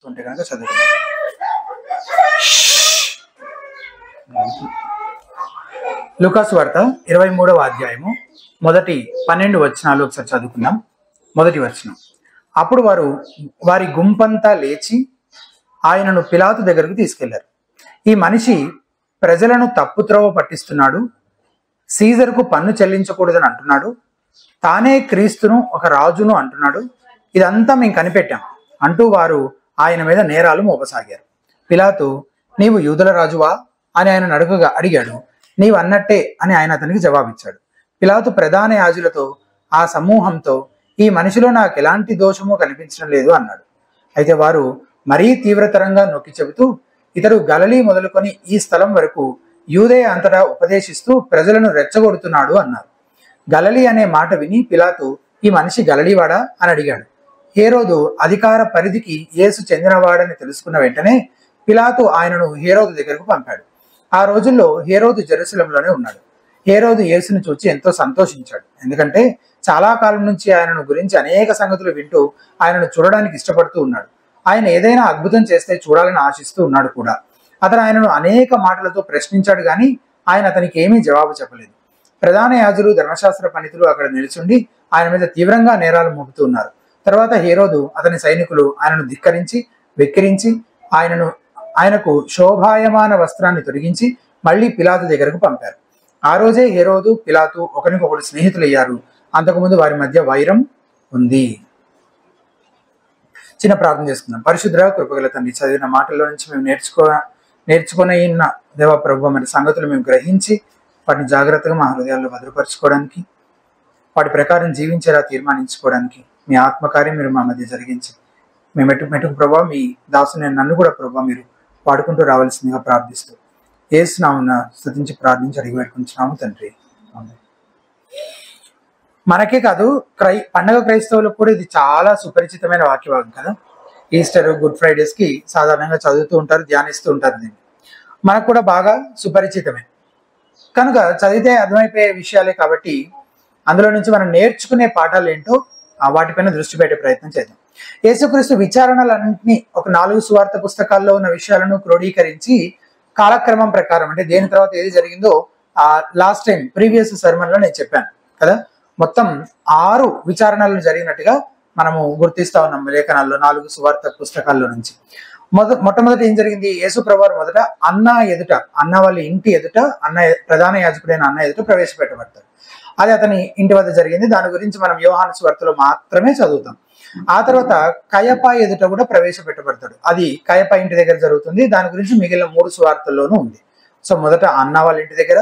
గుర్తుంటే కనుక చదువుకుందాం. లూకాసు వార్త 23వ అధ్యాయము మొదటి 12 వచనాలు ఒకసారి చదువుకుందాం. మొదటి వచనం. అప్పుడు వారి గుంపంతా లేచి ఆయనను పిలాతు దగ్గరకు తీసుకెళ్లారు. ఈ మనిషి ప్రజలను తప్పుత్రోవ పట్టిస్తున్నాడు, సీజర్కు పన్ను చెల్లించకూడదని అంటున్నాడు, తానే క్రీస్తును ఒక రాజును అంటున్నాడు, ఇదంతా మేము కనిపెట్టాం అంటూ వారు ఆయన మీద నేరాలు మోపసాగారు. పిలాతు, నీవు యూదుల రాజువా అని ఆయన అడిగాడు. నీవు అన్నట్టే అని ఆయన అతనికి జవాబిచ్చాడు. పిలాతు ప్రధాన యాజులతో ఆ సమూహంతో, ఈ మనిషిలో నాకు ఎలాంటి దోషమో కనిపించడం లేదు అన్నాడు. అయితే వారు మరీ తీవ్రతరంగా నొక్కి చెబుతూ, ఇతడు గలిలీ మొదలుకొని ఈ స్థలం వరకు యూదేయ అంతటా ఉపదేశిస్తూ ప్రజలను రెచ్చగొడుతున్నాడు అన్నారు. గలిలీ అనే మాట విని పిలాతు, ఈ మనిషి గలిలీవాడా అని అడిగాడు. హేరోదు అధికార పరిధికి యేసు చెందినవాడని తెలుసుకున్న వెంటనే పిలాతు ఆయనను హేరోదు దగ్గరకు పంపాడు. ఆ రోజుల్లో హేరోదు జెరూసలేంలోనే ఉన్నాడు. హేరోదు యేసును చూచి ఎంతో సంతోషించాడు. ఎందుకంటే చాలా కాలం నుంచి ఆయనను గురించి అనేక సంగతులు వింటూ ఆయనను చూడడానికి ఇష్టపడుతూ ఉన్నాడు. ఆయన ఏదైనా అద్భుతం చేస్తే చూడాలని ఆశిస్తూ ఉన్నాడు కూడా. అతను ఆయనను అనేక మాటలతో ప్రశ్నించాడు కానీ ఆయన అతనికి ఏమీ జవాబు చెప్పలేదు. ప్రధాన యాజులు, ధర్మశాస్త్ర పండితులు అక్కడ నిల్చుండి ఆయన మీద తీవ్రంగా నేరాలు మోపుతూ ఉన్నారు. తర్వాత హేరోదు అతని సైనికులు ఆయనను ధిక్కరించి వెక్కిరించి ఆయనకు శోభాయమాన వస్త్రాన్ని తొడిగించి మళ్ళీ పిలాతు దగ్గరకు పంపారు. ఆ రోజే హేరోదు, పిలాతు ఒకరికొకరు స్నేహితులయ్యారు. అంతకుముందు వారి మధ్య వైరం ఉంది. చిన్న ప్రార్థన చేసుకుందాం. పరిశుద్ధ కృపగల తండ్రి, చదివిన మాటల్లో నుంచి మేము నేర్చుకునే దేవ ప్రభు మరి సంగతులు మేము గ్రహించి వాటిని జాగ్రత్తగా మా హృదయాల్లో భద్రపరచుకోవడానికి, వాటి ప్రకారం జీవించేలా తీర్మానించుకోవడానికి మీ ఆత్మకార్యం మీరు మా మధ్య జరిగించి మేము మెటుకు ప్రభావ మీ దాసుని నన్ను కూడా ప్రభావ మీరు వాడుకుంటూ రావాల్సిందిగా ప్రార్థిస్తూ యేసునామమున స్తుతించి ప్రార్థించి అడిగి పెట్టుకుంటున్నాము తండ్రి. మనకే కాదు, పండగ క్రైస్తవులకు కూడా ఇది చాలా సుపరిచితమైన వాక్యభాగం కదా. ఈస్టర్, గుడ్ ఫ్రైడేస్ కి సాధారణంగా చదువుతూ ఉంటారు, ధ్యానిస్తూ ఉంటారు. దీన్ని మనకు కూడా బాగా సుపరిచితమే కనుక చదివితే అర్థమైపోయే విషయాలే కాబట్టి అందులో నుంచి మనం నేర్చుకునే పాఠాలు ఏంటో వాటిపైన దృష్టి పెట్టే ప్రయత్నం చేద్దాం. యేసుక్రీస్తు విచారణలన్నింటినీ ఒక 4 సువార్త పుస్తకాల్లో ఉన్న విషయాలను క్రోడీకరించి కాలక్రమం ప్రకారం, అంటే దేని తర్వాత ఏది జరిగిందో లాస్ట్ టైం ప్రీవియస్ సర్మన్ లో నేను చెప్పాను కదా, మొత్తం 6 విచారణలు జరిగినట్టుగా మనము గుర్తిస్తా ఉన్నాం లేఖనాల్లో 4 సువార్త పుస్తకాల్లో నుంచి. మొట్టమొదటి ఏం జరిగింది? యేసు ప్రభువారు మొదట అన్న వాళ్ళ ఇంటి ఎదుట ప్రధాన యాజకుడైన అన్న ఎదుట ప్రవేశపెట్టబడతారు. అది అతని ఇంటి వద్ద జరిగింది. దాని గురించి మనం యోహాను సువార్తలో మాత్రమే చదువుతాం. ఆ తర్వాత కయప ఎదుట కూడా ప్రవేశపెట్టబడతాడు. అది కయప ఇంటి దగ్గర జరుగుతుంది. దాని గురించి మిగిలిన 3 సువార్తల్లోనూ ఉంది. సో మొదట అన్న వాళ్ళ ఇంటి దగ్గర,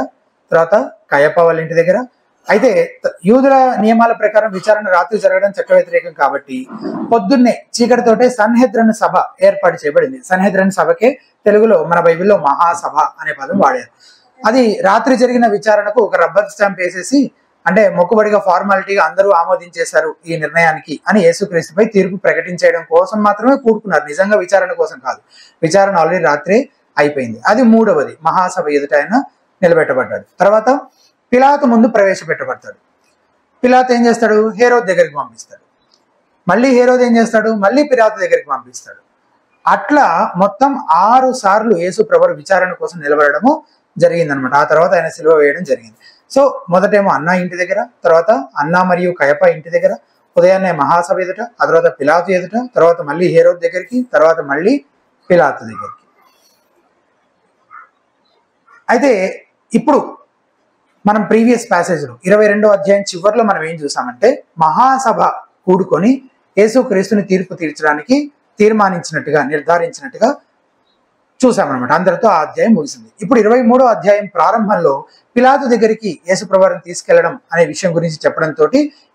తర్వాత కయప వాళ్ళ ఇంటి దగ్గర. అయితే యూదుల నియమాల ప్రకారం విచారణ రాత్రి జరగడం చట్ట వ్యతిరేకం కాబట్టి పొద్దున్నే చీకటితోటే సన్హెద్రన్ సభ ఏర్పాటు చేయబడింది. సన్హెద్రన్ సభకే తెలుగులో మన బైబిల్లో మహాసభ అనే పదం వాడారు. అది రాత్రి జరిగిన విచారణకు ఒక రబ్బర్ స్టాంప్ వేసేసి, అంటే మొక్కుబడిగా ఫార్మాలిటీగా అందరూ ఆమోదించేశారు ఈ నిర్ణయానికి అని యేసుక్రీస్తుపై తీర్పు ప్రకటించడం కోసం మాత్రమే కూడుకున్నారు. నిజంగా విచారణ కోసం కాదు. విచారణ ఆల్రెడీ రాత్రే అయిపోయింది. అది 3వది. మహాసభ ఎదుట ఆయన నిలబెట్టబడ్డాడు. తర్వాత పిలాతు ముందు ప్రవేశపెట్టబడతాడు. పిలాతు ఏం చేస్తాడు? హేరోదు దగ్గరికి పంపిస్తాడు. మళ్ళీ హేరోదు ఏం చేస్తాడు? మళ్ళీ పిలాతు దగ్గరికి పంపిస్తాడు. అట్లా మొత్తం 6 సార్లు యేసు ప్రభువు విచారణ కోసం నిలబడము జరిగిందనమాట. ఆ తర్వాత ఆయన సిలువ వేయడం జరిగింది. సో మొదటేమో అన్న ఇంటి దగ్గర, తర్వాత అన్న మరియు కయప ఇంటి దగ్గర, ఉదయాన్నే మహాసభ ఎదుట, ఆ తర్వాత పిలాతు ఎదుట, తర్వాత మళ్ళీ హేరోదు దగ్గరికి, తర్వాత మళ్ళీ పిలాతు దగ్గరికి. అయితే ఇప్పుడు మనం ప్రీవియస్ ప్యాసేజ్లో 22వ అధ్యాయం చివరిలో మనం ఏం చూసామంటే, మహాసభ కూడుకొని యేసుక్రీస్తుని తీర్పు తీర్చడానికి నిర్ధారించినట్టుగా చూసామన్నమాట. అందరితో ఆ అధ్యాయం ముగిసింది. ఇప్పుడు 23వ అధ్యాయం ప్రారంభంలో పిలాతు దగ్గరికి యేసు ప్రభువుని తీసుకెళ్లడం అనే విషయం గురించి చెప్పడంతో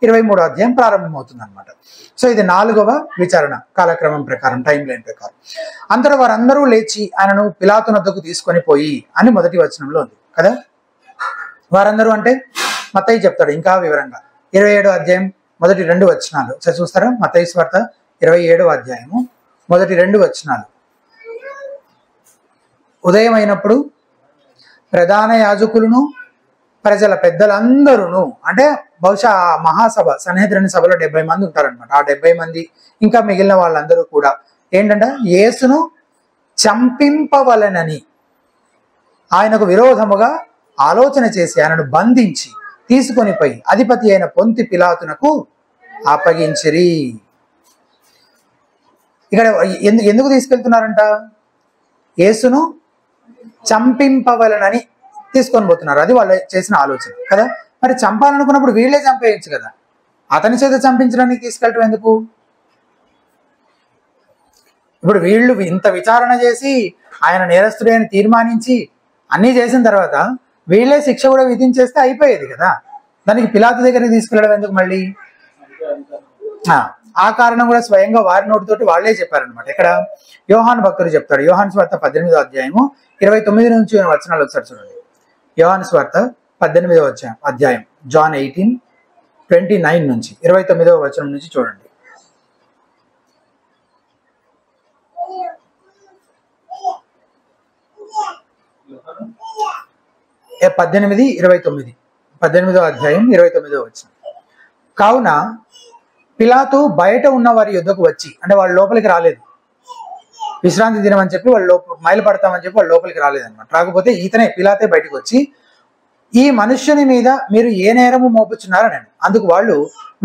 23వ అధ్యాయం ప్రారంభమవుతుంది అనమాట. సో ఇది 4వ విచారణ కాలక్రమం ప్రకారం, టైం లైన్ ప్రకారం. అంతటా వారందరూ లేచి ఆయనను పిలాతు వద్దకు తీసుకొని పోయి అని మొదటి వచనంలో ఉంది కదా. వారందరూ అంటే మత్తయి చెప్తాడు ఇంకా వివరంగా. 27వ అధ్యాయం మొదటి 2 వచనాలు చూస్తారా? మత్తయి సువార్త 27వ అధ్యాయము మొదటి 2 వచనాలు. ఉదయం అయినప్పుడు ప్రధాన యాజకులను ప్రజల పెద్దలందరూ, అంటే బహుశా మహాసభ సన్హెద్రన్ సభలో 70 మంది ఉంటారనమాట. ఆ 70 మంది ఇంకా మిగిలిన వాళ్ళందరూ కూడా ఏంటంట, యేసును చంపింపవలెనని ఆయనకు విరోధముగా ఆలోచన చేసి ఆయనను బంధించి తీసుకొని పోయి అధిపతి అయిన పొంతి పిలాతునకు అప్పగించిరి. ఇక్కడ ఎందుకు తీసుకెళ్తున్నారంట? యేసును చంపింపవలనని తీసుకొని పోతున్నారు. అది వాళ్ళు చేసిన ఆలోచన కదా. మరి చంపాలనుకున్నప్పుడు వీళ్ళే చంపేయచ్చు కదా, అతని చేత చంపించడానికి తీసుకెళ్ళటం ఎందుకు? ఇప్పుడు వీళ్ళు ఇంత విచారణ చేసి ఆయన నేరస్తుడే అని తీర్మానించి అన్నీ చేసిన తర్వాత వీళ్ళే శిక్ష కూడా విధించేస్తే అయిపోయేది కదా. దానికి పిలాతు దగ్గరికి తీసుకెళ్ళడం ఎందుకు మళ్ళీ? ఆ కారణం కూడా స్వయంగా వారి నోటితోటి వాళ్ళే చెప్పారనమాట. ఇక్కడ యోహాను భక్తుడు చెప్తాడు. యోహాను స్వార్త 18వ అధ్యాయము 29 నుంచి వచనాలు ఒకసారి చూడండి. యోహాను స్వార్త 18వ అధ్యాయం జాన్ 18:29 నుంచి 29వ వచనం నుంచి చూడండి. 18:29 18వ అధ్యాయం 29వ వచనం. కావున పిలాతు బయట ఉన్న వారి యుద్ధకు వచ్చి, అంటే వాళ్ళు లోపలికి రాలేదు, విశ్రాంతి దినం అని చెప్పి వాళ్ళు మైలు పడతామని చెప్పి వాళ్ళు లోపలికి రాలేదన్నమాట. రాకపోతే ఈతనే పిలాతే బయటకు వచ్చి, ఈ మనుష్యుని మీద మీరు ఏ నేరము మోపుచున్నారని. అందుకు వాళ్ళు,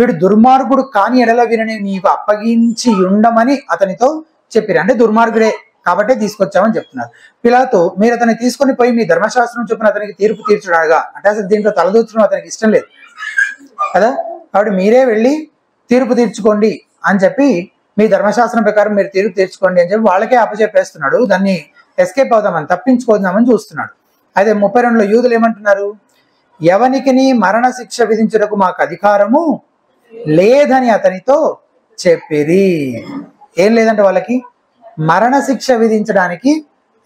వీడు దుర్మార్గుడు కాని ఎడల వీరిని నీకు అప్పగించి ఉండమని అతనితో చెప్పిరు. అంటే దుర్మార్గుడే కాబట్టే తీసుకొచ్చామని చెప్తున్నారు. పిలాతు, మీరు అతన్ని తీసుకొని పోయి మీ ధర్మశాస్త్రం చొప్పున అతనికి తీర్పు తీర్చుడాగా, అంటే అసలు దీంట్లో తలదూర్చడం అతనికి ఇష్టం లేదు కదా, కాబట్టి మీరే వెళ్ళి తీర్పు తీర్చుకోండి అని చెప్పి, మీ ధర్మశాస్త్రం ప్రకారం మీరు తీర్పు తీర్చుకోండి అని చెప్పి వాళ్ళకే అప్పచెప్పేస్తున్నాడు. దాన్ని ఎస్కేప్ అవుదామని, తప్పించుకోదామని చూస్తున్నాడు. అయితే 32లో యూదులు ఏమంటున్నారు? ఎవనికిని మరణ శిక్ష విధించుటకు మాకు అధికారము లేదని అతనితో చెప్పిరి. ఏం లేదంటే వాళ్ళకి మరణ శిక్ష విధించడానికి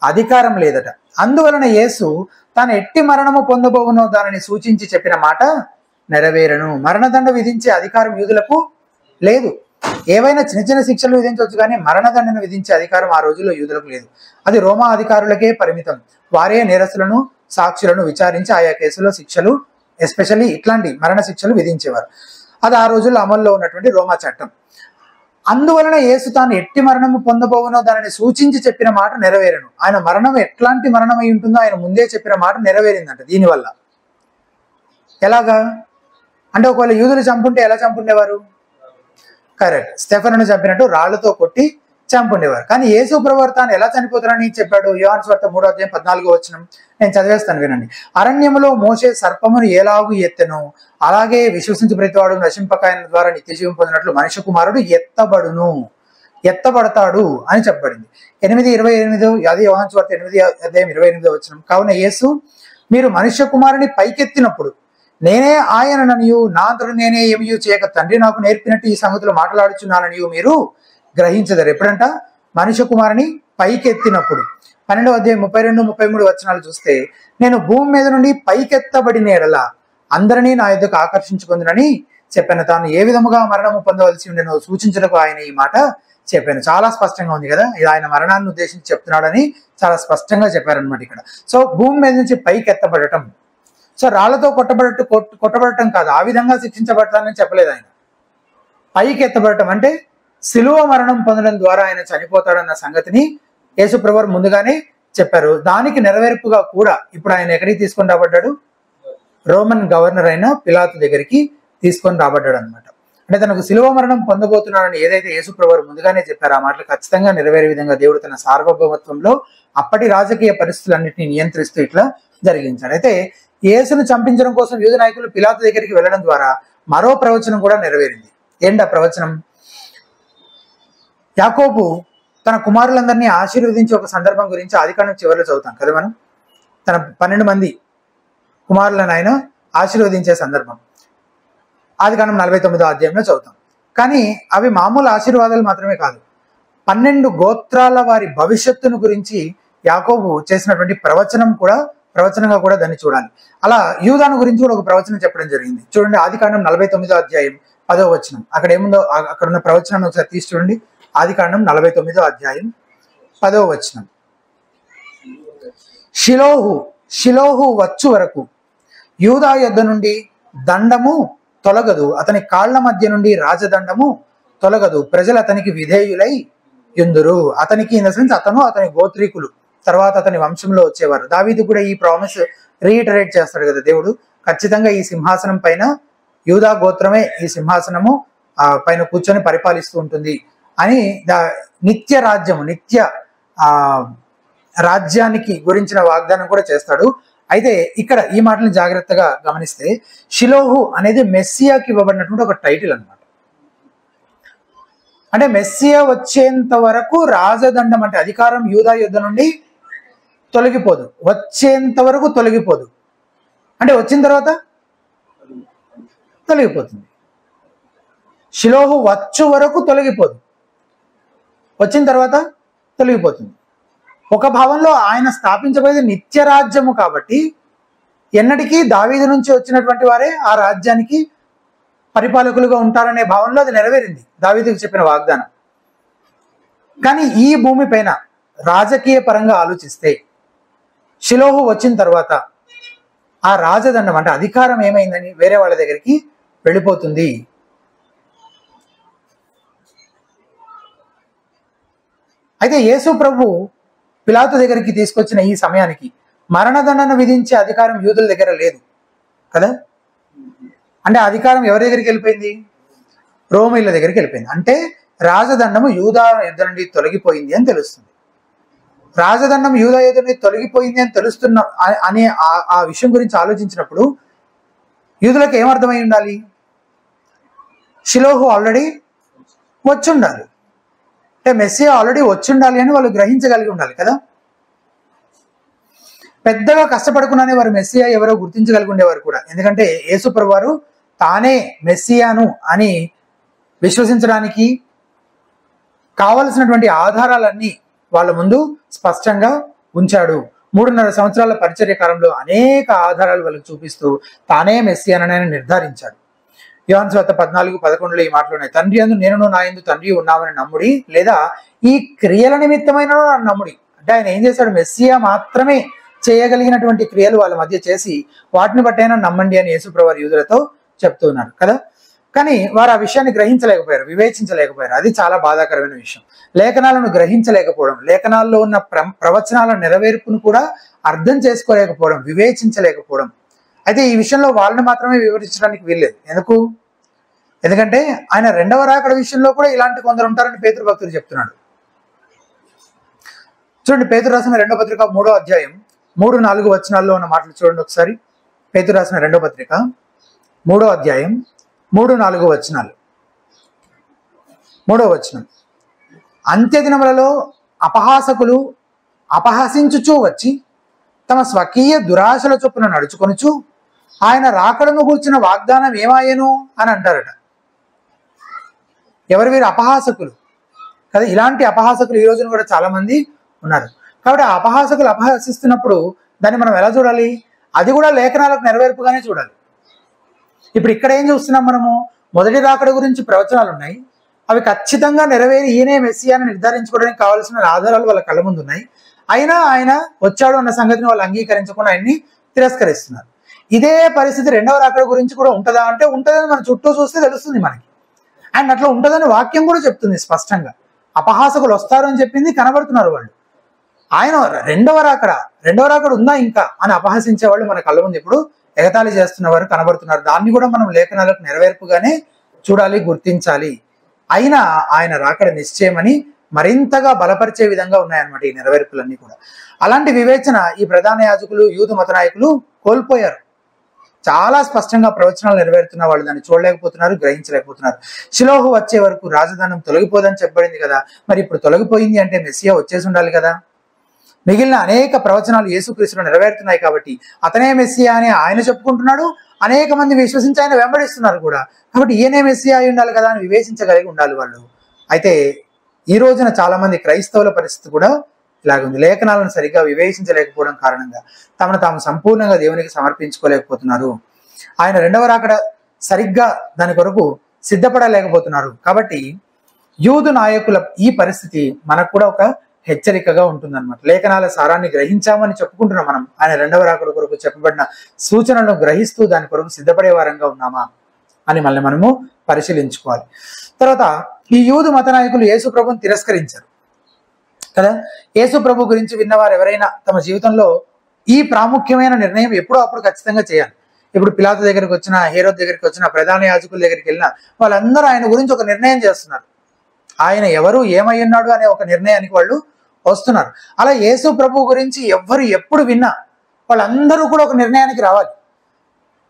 అధికారం లేదట. అందువలన యేసు తాను ఎట్టి మరణము పొందబోవునో దానిని సూచించి చెప్పిన మాట నెరవేరను. మరణదండ విధించే అధికారం యూదులకు లేదు. ఏవైనా చిన్న చిన్న శిక్షలు విధించవచ్చు, కానీ మరణదండను విధించే అధికారం ఆ రోజుల్లో యూదులకు లేదు. అది రోమా అధికారులకే పరిమితం. వారే నేరస్తులను, సాక్షులను విచారించి ఆయా కేసులో శిక్షలు, ఎస్పెషల్లీ ఇట్లాంటి మరణ శిక్షలు విధించేవారు. అది ఆ రోజుల్లో అమల్లో ఉన్నటువంటి రోమా చట్టం. అందువలన యేసు తాను ఎట్టి మరణము పొందబోవునో దానిని సూచించి చెప్పిన మాట నెరవేరను. ఆయన మరణం ఎట్లాంటి మరణం అయి ఉంటుందో ఆయన ముందే చెప్పిన మాట నెరవేరిందంట. దీనివల్ల ఎలాగా అంటే, ఒకవేళ యూదులు చంపుంటే ఎలా చంపుండేవారు? కరెక్ట్, స్టెఫనును చంపినట్టు రాళ్లతో కొట్టి చంపుండేవారు. కానీ యేసు ప్రభువు తాను ఎలా చనిపోతారని చెప్పాడు. యోహాను సువార్త 3వ అధ్యాయం 14వ వచనం నేను చదివేస్తాను, వినండి. అరణ్యములో మోషే సర్పమును ఎలాగూ ఎత్తెను, అలాగే విశ్వసించు ప్రతివాడు నశింపకాయన ద్వారా నిత్య జీవం పొందినట్లు మనుష్య కుమారుడు ఎత్తబడతాడు అని చెప్పబడింది. 8:28 అది యోహాను సువార్త 8వ అధ్యాయం 28వ వచనం. కావున యేసు, మీరు మనుష్య కుమారుని పైకెత్తినప్పుడు నేనే ఆయనననియు నా అంతట నేనే ఏమియు చేయక తండ్రి నాకు నేర్పినట్టు ఈ సంగతులు మాట్లాడుచున్నాననియు మీరు గ్రహించదరు. ఎప్పుడంట? మనుష్య కుమారుని పైకెత్తినప్పుడు. 12వ అధ్యాయం 32-33 వచనాలు చూస్తే, నేను భూమి మీద నుండి పైకెత్తబడిన ఎడల అందరినీ నా యొద్దకు ఆకర్షించుకుందునని చెప్పాను. తాను ఏ విధముగా మరణము పొందవలసి ఉండేనో సూచించడానికి ఆయన ఈ మాట చెప్పాను. చాలా స్పష్టంగా ఉంది కదా, ఇది ఆయన మరణాన్ని ఉద్దేశించి చెప్తున్నాడని చాలా స్పష్టంగా చెప్పారనమాట ఇక్కడ. సో భూమి మీద నుంచి పైకెత్తబడటం, సో రాళ్లతో కొట్టబడటం కాదు, ఆ విధంగా శిక్షించబడతానని చెప్పలేదు ఆయన. పైకి ఎత్తబడటం అంటే శిలువ మరణం పొందడం ద్వారా ఆయన చనిపోతాడన్న సంగతిని యేసు ప్రభువు ముందుగానే చెప్పారు. దానికి నెరవేర్పుగా కూడా ఇప్పుడు ఆయన ఎక్కడికి తీసుకొని రాబడ్డాడు? రోమన్ గవర్నర్ అయిన పిలాతు దగ్గరికి తీసుకొని రాబడ్డాడు అనమాట. అంటే తనకు శిలువ మరణం పొందబోతున్నాడని ఏదైతే యేసు ప్రభువు ముందుగానే చెప్పారో ఆ మాటలు ఖచ్చితంగా నెరవేరే విధంగా దేవుడు తన సార్వభౌమత్వంలో అప్పటి రాజకీయ పరిస్థితులన్నింటినీ నియంత్రిస్తూ ఇట్లా జరిగించాడు. అయితే యేసును చంపించడం కోసం యూద నాయకులు పిలాతు దగ్గరికి వెళ్ళడం ద్వారా మరో ప్రవచనం కూడా నెరవేరింది. ఏంటి ఆ ప్రవచనం? యాకోబు తన కుమారులందరినీ ఆశీర్వదించే ఒక సందర్భం గురించి ఆదికాండం చివరిలో చదువుతాం కదా మనం. తన 12 మంది కుమారులను ఆయన ఆశీర్వదించే సందర్భం ఆదికాండం 49వ అధ్యాయంలో చదువుతాం. కానీ అవి మామూలు ఆశీర్వాదాలు మాత్రమే కాదు, 12 గోత్రాల వారి భవిష్యత్తును గురించి యాకోబు చేసినటువంటి ప్రవచనంగా కూడా దాన్ని చూడాలి. అలా యూదాను గురించి కూడా ఒక ప్రవచనం చెప్పడం జరిగింది. చూడండి, ఆదికాండం 49వ అధ్యాయం 10వ వచనం. అక్కడ ఏముందో అక్కడ ఉన్న ప్రవచనాన్ని ఒకసారి తీసి చూడండి. ఆదికాండం 49వ అధ్యాయం 10వ వచనం. షిలోహు వచ్చు వరకు యూదా యొద్ద నుండి దండము తొలగదు, అతని కాళ్ల మధ్య నుండి రాజదండము తొలగదు, ప్రజలు అతనికి విధేయులై యుందురు. అతనికి ఇన్ ద సెన్స్ అతను, అతని గోత్రీకులు, తర్వాత అతని వంశంలో వచ్చేవారు. దావీదు కూడా ఈ ప్రామిస్ రీఇటరేట్ చేస్తాడు కదా దేవుడు, ఖచ్చితంగా ఈ సింహాసనం పైన యూదా గోత్రమే ఈ సింహాసనము పైన కూర్చొని పరిపాలిస్తూ ఉంటుంది అని నిత్య రాజ్యము, నిత్య రాజ్యానికి గురించిన వాగ్దానం కూడా చేస్తాడు. అయితే ఇక్కడ ఈ మాటలను జాగ్రత్తగా గమనిస్తే షిలోహు అనేది మెస్సియాకి ఇవ్వబడినటువంటి ఒక టైటిల్ అన్నమాట. అంటే మెస్సియా వచ్చేంత వరకు రాజదండం అంటే అధికారం యూదా యుద్ధ నుండి తొలగిపోదు, వచ్చేంత వరకు తొలగిపోదు. అంటే వచ్చిన తర్వాత తొలగిపోతుంది. షిలోహు వచ్చు వరకు తొలగిపోదు, వచ్చిన తర్వాత తొలగిపోతుంది. ఒక భావంలో ఆయన స్థాపించబోయేది నిత్య రాజ్యము కాబట్టి ఎన్నటికీ దావీదు నుంచి వచ్చినటువంటి వారే ఆ రాజ్యానికి పరిపాలకులుగా ఉంటారనే భావనలో అది నెరవేరింది, దావీదుకు చెప్పిన వాగ్దానం. కానీ ఈ భూమి పైన రాజకీయ పరంగా ఆలోచిస్తే షిలోహు వచ్చిన తర్వాత ఆ రాజదండం అంటే అధికారం ఏమైందని వేరే వాళ్ళ దగ్గరికి వెళ్ళిపోతుంది. అయితే యేసు ప్రభు పిలాతు దగ్గరికి తీసుకొచ్చిన ఈ సమయానికి మరణదండన విధించే అధికారం యూదుల దగ్గర లేదు కదా. అంటే అధికారం ఎవరి దగ్గరికి వెళ్ళిపోయింది? రోమీల దగ్గరికి వెళ్ళిపోయింది. అంటే రాజదండము యూదా యుద్ధ నుండి తొలగిపోయింది అని తెలుస్తుంది. రాజదండం యూదా యుద్ధ నుండి తొలగిపోయింది అని తెలుస్తున్న అనే ఆ విషయం గురించి ఆలోచించినప్పుడు యూదులకు ఏమర్థమై ఉండాలి? షిలోహు ఆల్రెడీ వచ్చి ఉండాలి, అంటే మెస్సియా ఆల్రెడీ వచ్చి ఉండాలి అని వాళ్ళు గ్రహించగలిగి ఉండాలి కదా. పెద్దగా కష్టపడకుండానే వారు మెస్సియా ఎవరో గుర్తించగలిగి ఉండేవారు కూడా. ఎందుకంటే యేసు ప్రభు వారు తానే మెస్సియాను అని విశ్వసించడానికి కావలసినటువంటి ఆధారాలన్నీ వాళ్ళ ముందు స్పష్టంగా ఉంచాడు. 3.5 సంవత్సరాల పరిచర్య కాలంలో అనేక ఆధారాలు వాళ్ళకి చూపిస్తూ తానే మెస్సియానని నిర్ధారించాడు. యోహాను సువార్త 14:11 ఈ మాటలు ఉన్నాయి. తండ్రి యందు నేనును నా యందు తండ్రి ఉన్నామని నమ్ముడి, లేదా ఈ క్రియల నిమిత్తమైన నమ్ముడి. అంటే ఆయన ఏం చేశాడు? మెస్సియా మాత్రమే చేయగలిగినటువంటి క్రియలు వాళ్ళ మధ్య చేసి వాటిని బట్టైనా నమ్మండి అని యేసుప్రభు వారు యూదులతో చెప్తున్నారు కదా. కానీ వారు ఆ విషయాన్ని గ్రహించలేకపోయారు, వివేచించలేకపోయారు. అది చాలా బాధాకరమైన విషయం. లేఖనాలను గ్రహించలేకపోవడం, లేఖనాల్లో ఉన్న ప్రవచనాల నెరవేర్పును కూడా అర్థం చేసుకోలేకపోవడం, వివేచించలేకపోవడం. అయితే ఈ విషయంలో వాళ్ళని మాత్రమే వివరించడానికి వీల్లేదు. ఎందుకంటే ఆయన రెండవ రాకడ విషయంలో కూడా ఇలాంటి కొందరు ఉంటారని పేతురు భక్తులు చెప్తున్నాడు. చూడండి, పేతురు రాసిన 2వ పత్రిక 3వ అధ్యాయం 3-4 వచనాల్లో ఉన్న మాటలు చూడండి ఒకసారి. పేతురు రాసిన 2వ పత్రిక 3వ అధ్యాయం 3-4 వచనాలు. 3వ వచనం, అంత్య దినములలో అపహాసకులు అపహసించుచూ వచ్చి తమ స్వకీయ దురాశల చొప్పున నడుచుకొనుచు ఆయన రాకడను గూర్చిన వాగ్దానం ఏమాయను అని అంటారట. ఎవరు వీరు? అపహాసకులు కదా. ఇలాంటి అపహాసకులు ఈ రోజున కూడా చాలా మంది ఉన్నారు. కాబట్టి ఆ అపహాసకులు అపహసిస్తున్నప్పుడు దాన్ని మనం ఎలా చూడాలి? అది కూడా లేఖనాలకు నెరవేర్పుగానే చూడాలి. ఇప్పుడు ఇక్కడ ఏం చూస్తున్నాం మనము? మొదటి రాకడ గురించి ప్రవచనాలు ఉన్నాయి, అవి ఖచ్చితంగా నెరవేరి ఈయనే మెస్సియా అని నిర్ధారించుకోవడానికి కావాల్సిన ఆధారాలు వాళ్ళ కళ్ళ ముందు ఉన్నాయి. అయినా ఆయన వచ్చాడు అన్న సంగతిని వాళ్ళు అంగీకరించకుండా ఆయన్ని తిరస్కరిస్తున్నారు. ఇదే పరిస్థితి రెండవ రాకడ గురించి కూడా ఉంటుందా అంటే ఉంటుందని మన చుట్టూ చూస్తే తెలుస్తుంది మనకి. అండ్ అట్లా ఉంటుందని వాక్యం కూడా చెప్తుంది స్పష్టంగా. అపహాసకులు వస్తారు అని చెప్పింది, కనబడుతున్నారు వాళ్ళు. ఆయన రెండవ రాకడ ఉందా ఇంకా అని అపహసించే వాళ్ళు మన కళ్ళ ముందు ఇప్పుడు ఎగతాళి చేస్తున్నవారు కనబడుతున్నారు. దాన్ని కూడా మనం లేఖనాలకు నెరవేర్పుగానే చూడాలి, గుర్తించాలి. అయినా ఆయన రాకడ నిశ్చయమని మరింతగా బలపరిచే విధంగా ఉన్నాయన్నమాట ఈ నెరవేర్పులన్నీ కూడా. అలాంటి వివేచన ఈ ప్రధాన యాజకులు, యూదు మత నాయకులు కోల్పోయారు. చాలా స్పష్టంగా ప్రవచనాలు నెరవేరుతున్న వాళ్ళు దాన్ని చూడలేకపోతున్నారు, గ్రహించలేకపోతున్నారు. షిలోహు వచ్చే వరకు రాజధానం తొలగిపోదని చెప్పబడింది కదా. మరి ఇప్పుడు తొలగిపోయింది అంటే మెస్సియా వచ్చేసి ఉండాలి కదా. మిగిలిన అనేక ప్రవచనాలు యేసుక్రీస్తులో నెరవేరుతున్నాయి కాబట్టి అతనే మెస్సియా అని ఆయన చెప్పుకుంటున్నాడు. అనేక మంది విశ్వసించి ఆయన వెంబడిస్తున్నారు కూడా. కాబట్టి ఈయనే మెస్సియా అయి ఉండాలి కదా అని వివేచించగలిగి ఉండాలి వాళ్ళు. అయితే ఈ రోజున చాలా మంది క్రైస్తవుల పరిస్థితి కూడా ఇలాగుంది. లేఖనాలను సరిగ్గా వివేచించలేకపోవడం కారణంగా తమను తాము సంపూర్ణంగా దేవునికి సమర్పించుకోలేకపోతున్నారు. ఆయన రెండవ రాకడ సరిగ్గా దాని కొరకు సిద్ధపడలేకపోతున్నారు. కాబట్టి యూదు నాయకుల ఈ పరిస్థితి మనకు కూడా ఒక హెచ్చరికగా ఉంటుందన్నమాట. లేఖనాల సారాన్ని గ్రహించామని చెప్పుకుంటున్నాం మనం. ఆయన రెండవ రాకడ కొరకు చెప్పబడిన సూచనలను గ్రహిస్తూ దాని కొరకు సిద్ధపడే వారంగా ఉన్నామా అని మళ్ళీ మనము పరిశీలించుకోవాలి. తర్వాత ఈ యూదు మత నాయకులు యేసు ప్రభువుని తిరస్కరించారు. కదా. యేసు ప్రభు గురించి విన్నవారు ఎవరైనా తమ జీవితంలో ఈ ప్రాముఖ్యమైన నిర్ణయం ఎప్పుడో అప్పుడు ఖచ్చితంగా చేయాలి. ఇప్పుడు పిలాతు దగ్గరికి వచ్చిన, హేరోద్ దగ్గరికి వచ్చిన, ప్రధాన యాజకుల దగ్గరికి వెళ్ళిన వాళ్ళందరూ ఆయన గురించి ఒక నిర్ణయం చేస్తున్నారు. ఆయన ఎవరు, ఏమై ఉన్నాడు అనే ఒక నిర్ణయానికి వాళ్ళు వస్తున్నారు. అలా యేసు ప్రభు గురించి ఎవ్వరు ఎప్పుడు విన్నా వాళ్ళందరూ కూడా ఒక నిర్ణయానికి రావాలి.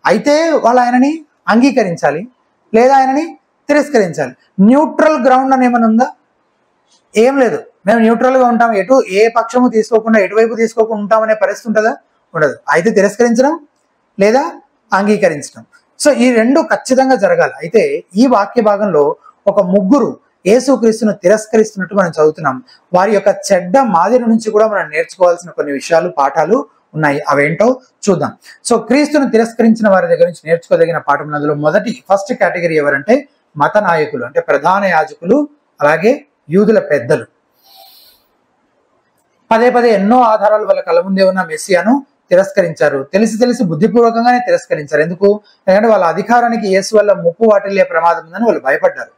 అయితే వాళ్ళు ఆయనని అంగీకరించాలి లేదా ఆయనని తిరస్కరించాలి. న్యూట్రల్ గ్రౌండ్ అని ఏమైనా ఉందా? ఏం లేదు. మేము న్యూట్రల్గా ఉంటాం, ఏ పక్షము తీసుకోకుండా ఎటువైపు తీసుకోకుండా ఉంటామనే పరిస్థితి ఉంటుందా? ఉండదు. అయితే తిరస్కరించడం లేదా అంగీకరించడం. సో ఈ రెండు ఖచ్చితంగా జరగాలి. అయితే ఈ వాక్య భాగంలో ఒక ముగ్గురు యేసుక్రీస్తును తిరస్కరిస్తున్నట్టు మనం చదువుతున్నాం. వారి యొక్క చెడ్డ మాదిరి నుంచి కూడా మనం నేర్చుకోవాల్సిన కొన్ని విషయాలు, పాఠాలు ఉన్నాయి. అవేంటో చూద్దాం. సో క్రీస్తును తిరస్కరించిన వారి దగ్గర నుంచి నేర్చుకోదగిన పాఠం అందులో ఫస్ట్ కేటగిరీ ఎవరంటే మత నాయకులు, అంటే ప్రధాన యాజకులు, అలాగే యూదుల పెద్దలు. పదే పదే ఎన్నో ఆధారాలు వాళ్ళ కళ్ళ ముందే ఉన్న మెస్సియాను తిరస్కరించారు. తెలిసి బుద్ధిపూర్వకంగానే తిరస్కరించారు. ఎందుకు? ఎందుకంటే వాళ్ళ అధికారానికి యేసు వల్ల ముప్పు వాటిల్లే ప్రమాదం ఉందని వాళ్ళు భయపడ్డారు.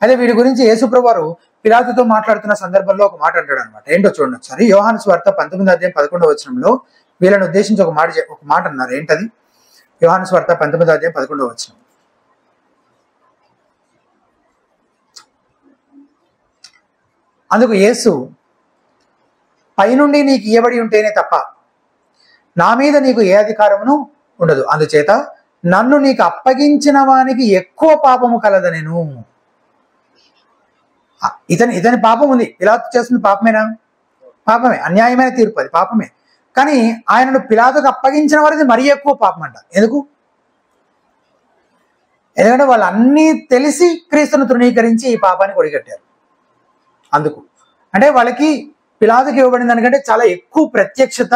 అయితే వీడి గురించి యేసుప్రభు వారు పిలాతుతో మాట్లాడుతున్న సందర్భంలో ఒక మాట అంటాడు అనమాట. ఏంటో చూడండి ఒకసారి. యోహాను సువార్త 19:11 వీళ్ళని ఉద్దేశించి ఒక మాట అన్నారు. ఏంటది? యోహాను సువార్త 19:11. అందుకు యేసు, పైనుండి నీకు ఇయ్యబడి ఉంటేనే తప్ప నా మీద నీకు ఏ అధికారమును ఉండదు. అందుచేత నన్ను నీకు అప్పగించిన వానికి ఎక్కువ పాపము కలదనెను. ఇతని పాపం ఉంది. పిలాతు చేస్తున్న పాపమేనా? పాపమే. అన్యాయమైన తీర్పు, అది పాపమే. కానీ ఆయనను పిలాతుకు అప్పగించిన వారిది మరీ ఎక్కువ పాపం అంట. ఎందుకు? ఎందుకంటే వాళ్ళు అన్నీ తెలిసి క్రీస్తును తృణీకరించి ఈ పాపాన్ని కొడిగట్టారు. అందుకు అంటే వాళ్ళకి పిలాతుకి ఇవ్వబడిన దానికంటే చాలా ఎక్కువ ప్రత్యక్షత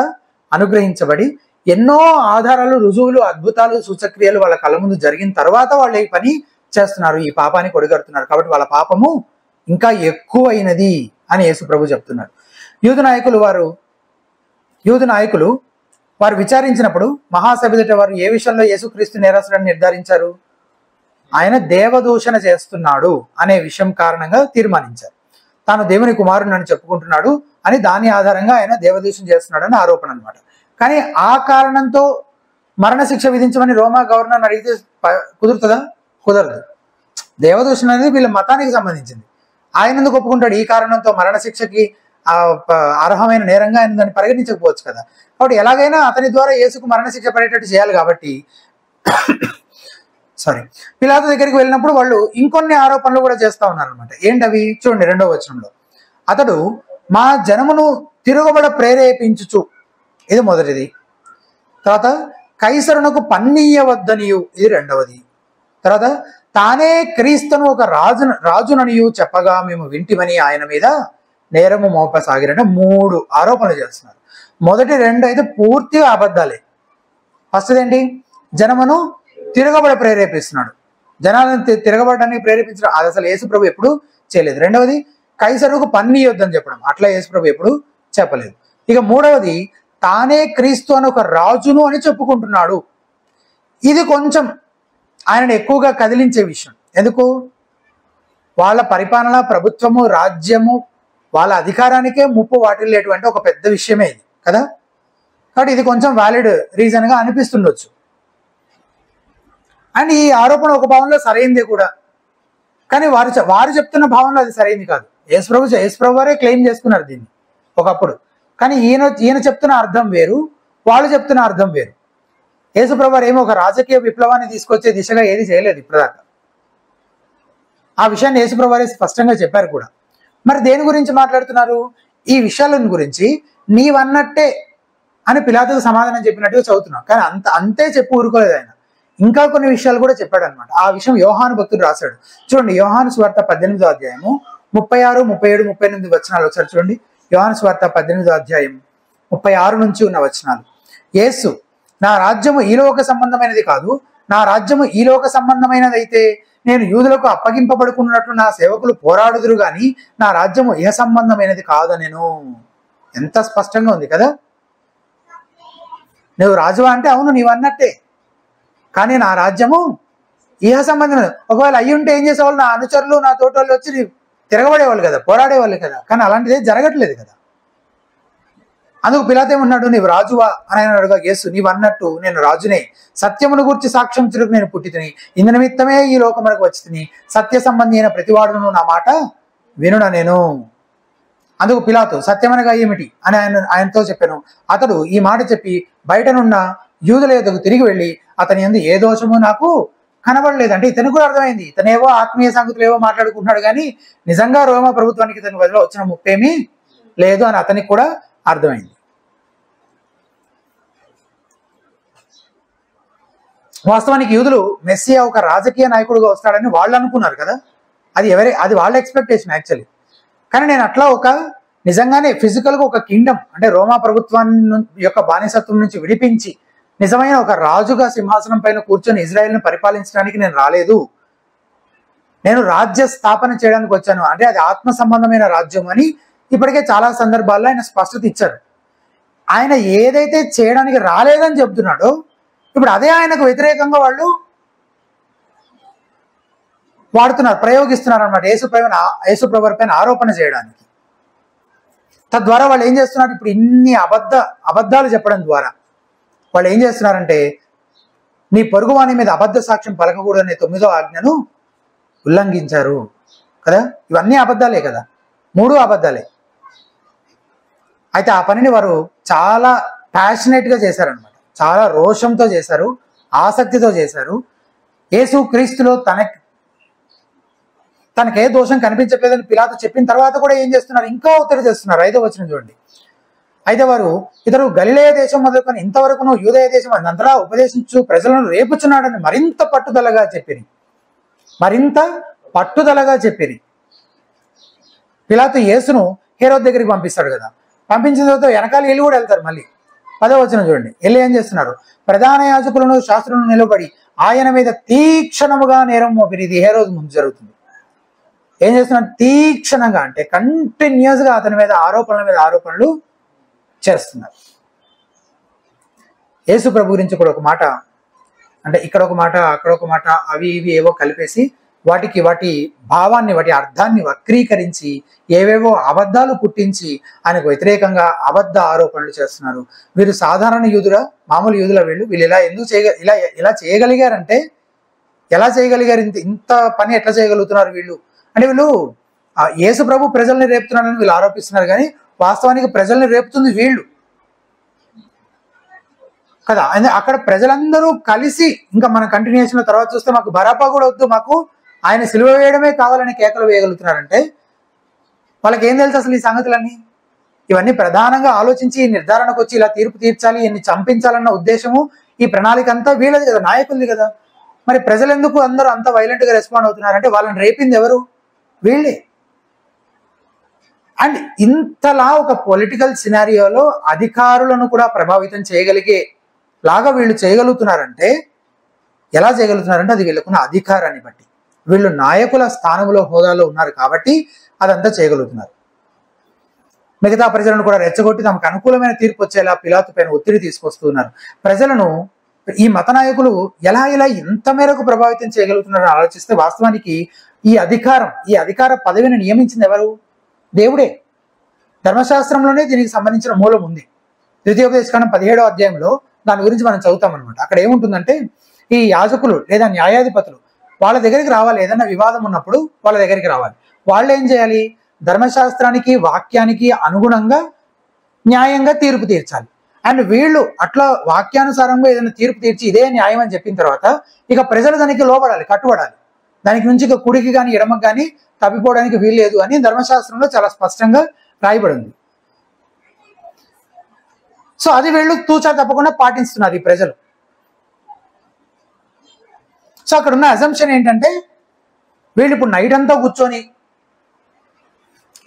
అనుగ్రహించబడి ఎన్నో ఆధారాలు, రుజువులు, అద్భుతాలు, సూచక్రియలు వాళ్ళ కళ్ళ ముందు జరిగిన తర్వాత వాళ్ళు ఈ పని చేస్తున్నారు, ఈ పాపాన్ని కొడిగడుతున్నారు. కాబట్టి వాళ్ళ పాపము ఇంకా ఎక్కువైనది అని యేసు ప్రభు చెప్తున్నారు. యూదు నాయకులు వారు విచారించినప్పుడు మహాసభ ఎదుట వారు ఏ విషయంలో యేసుక్రీస్తు నేరస్తుడని నిర్ధారించారు? ఆయన దేవదూషణ చేస్తున్నాడు అనే విషయం కారణంగా తీర్మానించారు. తాను దేవుని కుమారుడు అని చెప్పుకుంటున్నాడు అని దాని ఆధారంగా ఆయన దేవదూషణ చేస్తున్నాడు అని ఆరోపణ అనమాట. కానీ ఆ కారణంతో మరణశిక్ష విధించమని రోమా గవర్నర్ అడిగితే కుదురుతుందా? కుదరదు. దేవదూషణ అనేది వీళ్ళ మతానికి సంబంధించింది. ఆయన ఎందుకు ఒప్పుకుంటాడు? ఈ కారణంతో మరణశిక్షకి అర్హమైన నేరంగా ఆయన దాన్ని పరిగణించకపోవచ్చు కదా. కాబట్టి ఎలాగైనా అతని ద్వారా యేసుకు మరణశిక్ష పడేటట్టు చేయాలి. కాబట్టి పిలాతు దగ్గరికి వెళ్ళినప్పుడు వాళ్ళు ఇంకొన్ని ఆరోపణలు కూడా చేస్తా ఉన్నారు అనమాట. ఏంటవి? చూడండి 2వ వచనంలో. అతడు మా జనమును తిరుగుబడ ప్రేరేపించుచు, ఇది మొదటిది. తర్వాత కైసరునకు పన్నీయవద్దనియు, ఇది 2వది. తర్వాత తానే క్రీస్తును ఒక రాజుననియు చెప్పగా మేము వింటిమని ఆయన మీద నేరము మోపసాగిరంటే 3 ఆరోపణలు చేస్తున్నారు. మొదటి 2 అయితే పూర్తిగా అబద్ధాలే. ఫస్ట్ ఏంటి? జనమును తిరగబడ ప్రేరేపిస్తున్నాడు. జనాలను తిరగబడడానికి ప్రేరేపించడం అది అసలు యేసు ప్రభు ఎప్పుడు చేయలేదు. 2వది కైసరుకు పన్నీయొద్దని చెప్పడం, అట్లా యేసు ప్రభు ఎప్పుడు చెప్పలేదు. ఇక 3వది తానే క్రీస్తు అని ఒక రాజును అని చెప్పుకుంటున్నాడు. ఇది కొంచెం ఆయనను ఎక్కువగా కదిలించే విషయం. ఎందుకు? వాళ్ళ పరిపాలన, ప్రభుత్వము, రాజ్యము, వాళ్ళ అధికారానికే ముప్పు వాటిల్లేటువంటి ఒక పెద్ద విషయమే ఇది కదా. కాబట్టి ఇది కొంచెం వ్యాలిడ్ రీజన్ గా అనిపిస్తుండొచ్చు. అండ్ ఈ ఆరోపణ ఒక భావంలో సరైందే కూడా. కానీ వారు చెప్తున్న భావంలో అది సరైంది కాదు. యేసుప్రభు వారే క్లెయిమ్ చేసుకున్నారు దీన్ని ఒకప్పుడు. కానీ ఈయన చెప్తున్న అర్థం వేరు, వాళ్ళు చెప్తున్న అర్థం వేరు. యేసుప్రభు వారు ఏమో ఒక రాజకీయ విప్లవాన్ని తీసుకొచ్చే దిశగా ఏది చేయలేదు ఇప్పటిదాకా. ఆ విషయాన్ని యేసుప్రభు వారే స్పష్టంగా చెప్పారు కూడా. మరి దేని గురించి మాట్లాడుతున్నారు? ఈ విషయాలను గురించి నీవన్నట్టే అని పిలాతుకు సమాధానం చెప్పినట్టుగా చదువుతున్నాం. కానీ అంతే చెప్పి ఊరుకోలేదు ఆయన. ఇంకా కొన్ని విషయాలు కూడా చెప్పాడు అనమాట. ఆ విషయం యోహాను భక్తుడు రాశాడు. చూడండి, యోహాను సువార్త 18వ అధ్యాయము 36, 37, 38 వచనాలు ఒకసారి చూడండి. యోహాను సువార్త 18వ అధ్యాయం 36 నుంచి ఉన్న వచనాలు. యేసు, నా రాజ్యము ఈ లోక సంబంధమైనది కాదు, నా రాజ్యము ఈ లోక సంబంధమైనది అయితే నేను యూదులకు అప్పగింపబడుకున్నట్లు నా సేవకులు పోరాడుదురు గాని నా రాజ్యము ఇహ సంబంధమైనది కాదనెను. ఎంత స్పష్టంగా ఉంది కదా. నువ్వు రాజువా అంటే అవును, నీవన్నట్టే. కానీ నా రాజ్యము ఇహ సంబంధం. ఒకవేళ అయ్యి ఉంటే ఏం చేసేవాళ్ళు? నా అనుచరులు, నా తోటోళ్ళు వచ్చి తిరగబడేవాళ్ళు కదా, పోరాడేవాళ్ళు కదా. కానీ అలాంటిదే జరగట్లేదు కదా. అందుకు పిలాతు ఏమన్నాడు, నీవు రాజువా అని ఆయన అడుగా, యేసు నీవు అన్నట్టు నేను రాజునే, సత్యమును గురించి సాక్ష్యం చురుకు నేను పుట్టితిని, ఇందు నిమిత్తమే ఈ లోకమునకు వచ్చితిని, సత్య సంబంధి అయిన ప్రతివాడును నా మాట వినున నేను. అందుకు పిలాతు సత్యమనగా ఏమిటి అని ఆయనతో చెప్పాను. అతడు ఈ మాట చెప్పి బయటనున్న యూదుల యొద్దకు తిరిగి వెళ్ళి అతని యందు ఏ దోషము నాకు కనబడలేదు. అంటే ఇతను కూడా అర్థమైంది, ఇతనేవో ఆత్మీయ సంగతులు ఏవో మాట్లాడుకుంటున్నాడు కానీ నిజంగా రోమా ప్రభుత్వానికి ఇతని బదిలో వచ్చిన ముప్పేమీ లేదు అని అతనికి కూడా అర్థమైంది. వాస్తవానికి యూదులు మెస్సియా ఒక రాజకీయ నాయకుడుగా వస్తాడని వాళ్ళు అనుకున్నారు కదా. అది వాళ్ళ ఎక్స్పెక్టేషన్ యాక్చువల్లీ. కానీ నేను అట్లా ఒక నిజంగానే ఫిజికల్గా ఒక కింగ్డమ్ అంటే రోమా ప్రభుత్వాన్ని యొక్క బానిసత్వం నుంచి విడిపించి నిజమైన ఒక రాజుగా సింహాసనం పైన కూర్చొని ఇజ్రాయెల్ను పరిపాలించడానికి నేను రాలేదు, నేను రాజ్య స్థాపన చేయడానికి వచ్చాను, అంటే అది ఆత్మ సంబంధమైన రాజ్యం అని ఇప్పటికే చాలా సందర్భాల్లో ఆయన స్పష్టత ఇచ్చారు. ఆయన ఏదైతే చేయడానికి రాలేదని చెప్తున్నాడో ఇప్పుడు అదే ఆయనకు వ్యతిరేకంగా వాళ్ళు వాడుతున్నారు, ప్రయోగిస్తున్నారు అన్నమాట, యేసుప్రభు పైన ఆరోపణ చేయడానికి. తద్వారా వాళ్ళు ఏం చేస్తున్నారు, ఇప్పుడు ఇన్ని అబద్ధాలు చెప్పడం ద్వారా వాళ్ళు ఏం చేస్తున్నారంటే నీ పొరుగువాని మీద అబద్ధ సాక్ష్యం పలకకూడదనే 9వ ఆజ్ఞను ఉల్లంఘించారు కదా. ఇవన్నీ అబద్ధాలే కదా, 3 అబద్ధాలే. అయితే ఆ పనిని వారు చాలా ప్యాషనేట్గా చేశారనమాట, చాలా రోషంతో చేశారు, ఆసక్తితో చేశారు. యేసు క్రీస్తులో తనకే దోషం కనిపించట్లేదని పిలాతు చెప్పిన తర్వాత కూడా ఏం చేస్తున్నారు, ఇంకా ఒత్తిడి చేస్తున్నారు. 5వ వచనం చూడండి. అయితే వారు ఇతడు గలిలయ దేశం మొదలుకొని ఇంతవరకును యూదయ దేశం అంతటా ఉపదేశించు ప్రజలను రేపుచున్నాడని మరింత పట్టుదలగా చెప్పిరి. పిలాతు యేసును హేరోదు దగ్గరికి పంపిస్తాడు కదా. పంపించిన తర్వాత వెనకాల వీళ్ళు కూడా వెళ్తారు. మళ్ళీ 10వ వచనం చూడండి. వెళ్ళి ఏం చేస్తున్నారు, ప్రధాన యాజకులను శాస్త్రులను నిలబడి ఆయన మీద తీక్షణముగా నేరం మోపిరి. ఇది హేరోదు ముందు జరుగుతుంది. ఏం చేస్తున్నారు, తీక్షణంగా అంటే కంటిన్యూస్గా అతని మీద ఆరోపణలు చేస్తున్నారు. యేసు ప్రభు గురించి కూడా ఒక మాట, అంటే ఇక్కడ ఒక మాట అక్కడ ఒక మాట అవి ఇవి ఏవో కలిపేసి వాటి భావాన్ని వాటి అర్థాన్ని వక్రీకరించి ఏవేవో అబద్ధాలు పుట్టించి ఆయనకు వ్యతిరేకంగా అబద్ధ ఆరోపణలు చేస్తున్నారు. వీరు సాధారణ యూదుల మామూలు యూదుల వీళ్ళు ఇలా చేయగలిగారంటే ఎలా చేయగలిగారు, ఇంత పని ఎట్లా చేయగలుగుతున్నారు వీళ్ళు అంటే వీళ్ళు యేసు ప్రభు ప్రజల్ని రేపుతున్నారని వీళ్ళు ఆరోపిస్తున్నారు. కానీ వాస్తవానికి ప్రజల్ని రేపుతుంది వీళ్ళు కదా. అక్కడ ప్రజలందరూ కలిసి ఇంకా మన కంటిన్యూషన్ తర్వాత చూస్తే మాకు బరాపా కూడా వద్దు, మాకు ఆయన సిలువ వేయడమే కావాలని కేకలు వేయగలుగుతున్నారంటే వాళ్ళకి ఏం తెలుసు అసలు ఈ సంగతులన్నీ. ఇవన్నీ ప్రధానంగా ఆలోచించి ఈ నిర్ధారణకు వచ్చి ఇలా తీర్పు తీర్చాలి, ఇన్ని చంపించాలన్న ఉద్దేశము ఈ ప్రణాళిక అంతా వీళ్ళది కదా, నాయకులది కదా. మరి ప్రజలు ఎందుకు అందరూ అంత వైలెంట్గా రెస్పాండ్ అవుతున్నారంటే వాళ్ళని రేపింది ఎవరు, వీళ్ళే. అండ్ ఇంతలా ఒక పొలిటికల్ సినారియోలో అధికారులను కూడా ప్రభావితం చేయగలిగే లాగా వీళ్ళు చేయగలుగుతున్నారంటే ఎలా చేయగలుగుతున్నారంటే అది వీళ్ళకున్న అధికారాన్ని బట్టి, వీళ్ళు నాయకుల స్థానంలో హోదాలో ఉన్నారు కాబట్టి అదంతా చేయగలుగుతున్నారు. మిగతా ప్రజలను కూడా రెచ్చగొట్టి తమకు అనుకూలమైన తీర్పు వచ్చేలా పిలాతు పైన ఒత్తిడి తీసుకొస్తున్నారు. ప్రజలను ఈ మత నాయకులు ఎలా ఇంత మేరకు ప్రభావితం చేయగలుగుతున్నారని ఆలోచిస్తే వాస్తవానికి ఈ అధికార పదవిని నియమించింది ఎవరు, దేవుడే. ధర్మశాస్త్రంలోనే దీనికి సంబంధించిన మూలం ఉంది. ద్వితీయోపదేశకాండం 17వ అధ్యాయంలో దాని గురించి మనం చదువుతాం అనమాట. అక్కడ ఏముంటుందంటే ఈ యాజకులు లేదా న్యాయాధిపతులు వాళ్ళ దగ్గరికి రావాలి, ఏదైనా వివాదం ఉన్నప్పుడు వాళ్ళ దగ్గరికి రావాలి. వాళ్ళు ఏం చేయాలి, ధర్మశాస్త్రానికి వాక్యానికి అనుగుణంగా న్యాయంగా తీర్పు తీర్చాలి. అండ్ వీళ్ళు అట్లా వాక్యానుసారంగా ఏదైనా తీర్పు తీర్చి ఇదే న్యాయం అని చెప్పిన తర్వాత ఇక ప్రజలు దానికి లోబడాలి, కట్టుబడాలి. దానికి నుంచి ఇక కుడికి కానీ ఎడమకు కానీ తప్పిపోవడానికి వీల్లేదు అని ధర్మశాస్త్రంలో చాలా స్పష్టంగా రాయబడింది. సో అది వీళ్ళు తూచా తప్పకుండా పాటిస్తున్నారు ఈ ప్రజలు. సో అక్కడ ఉన్న అజంప్షన్ ఏంటంటే వీళ్ళు ఇప్పుడు నైట్ అంతా కూర్చొని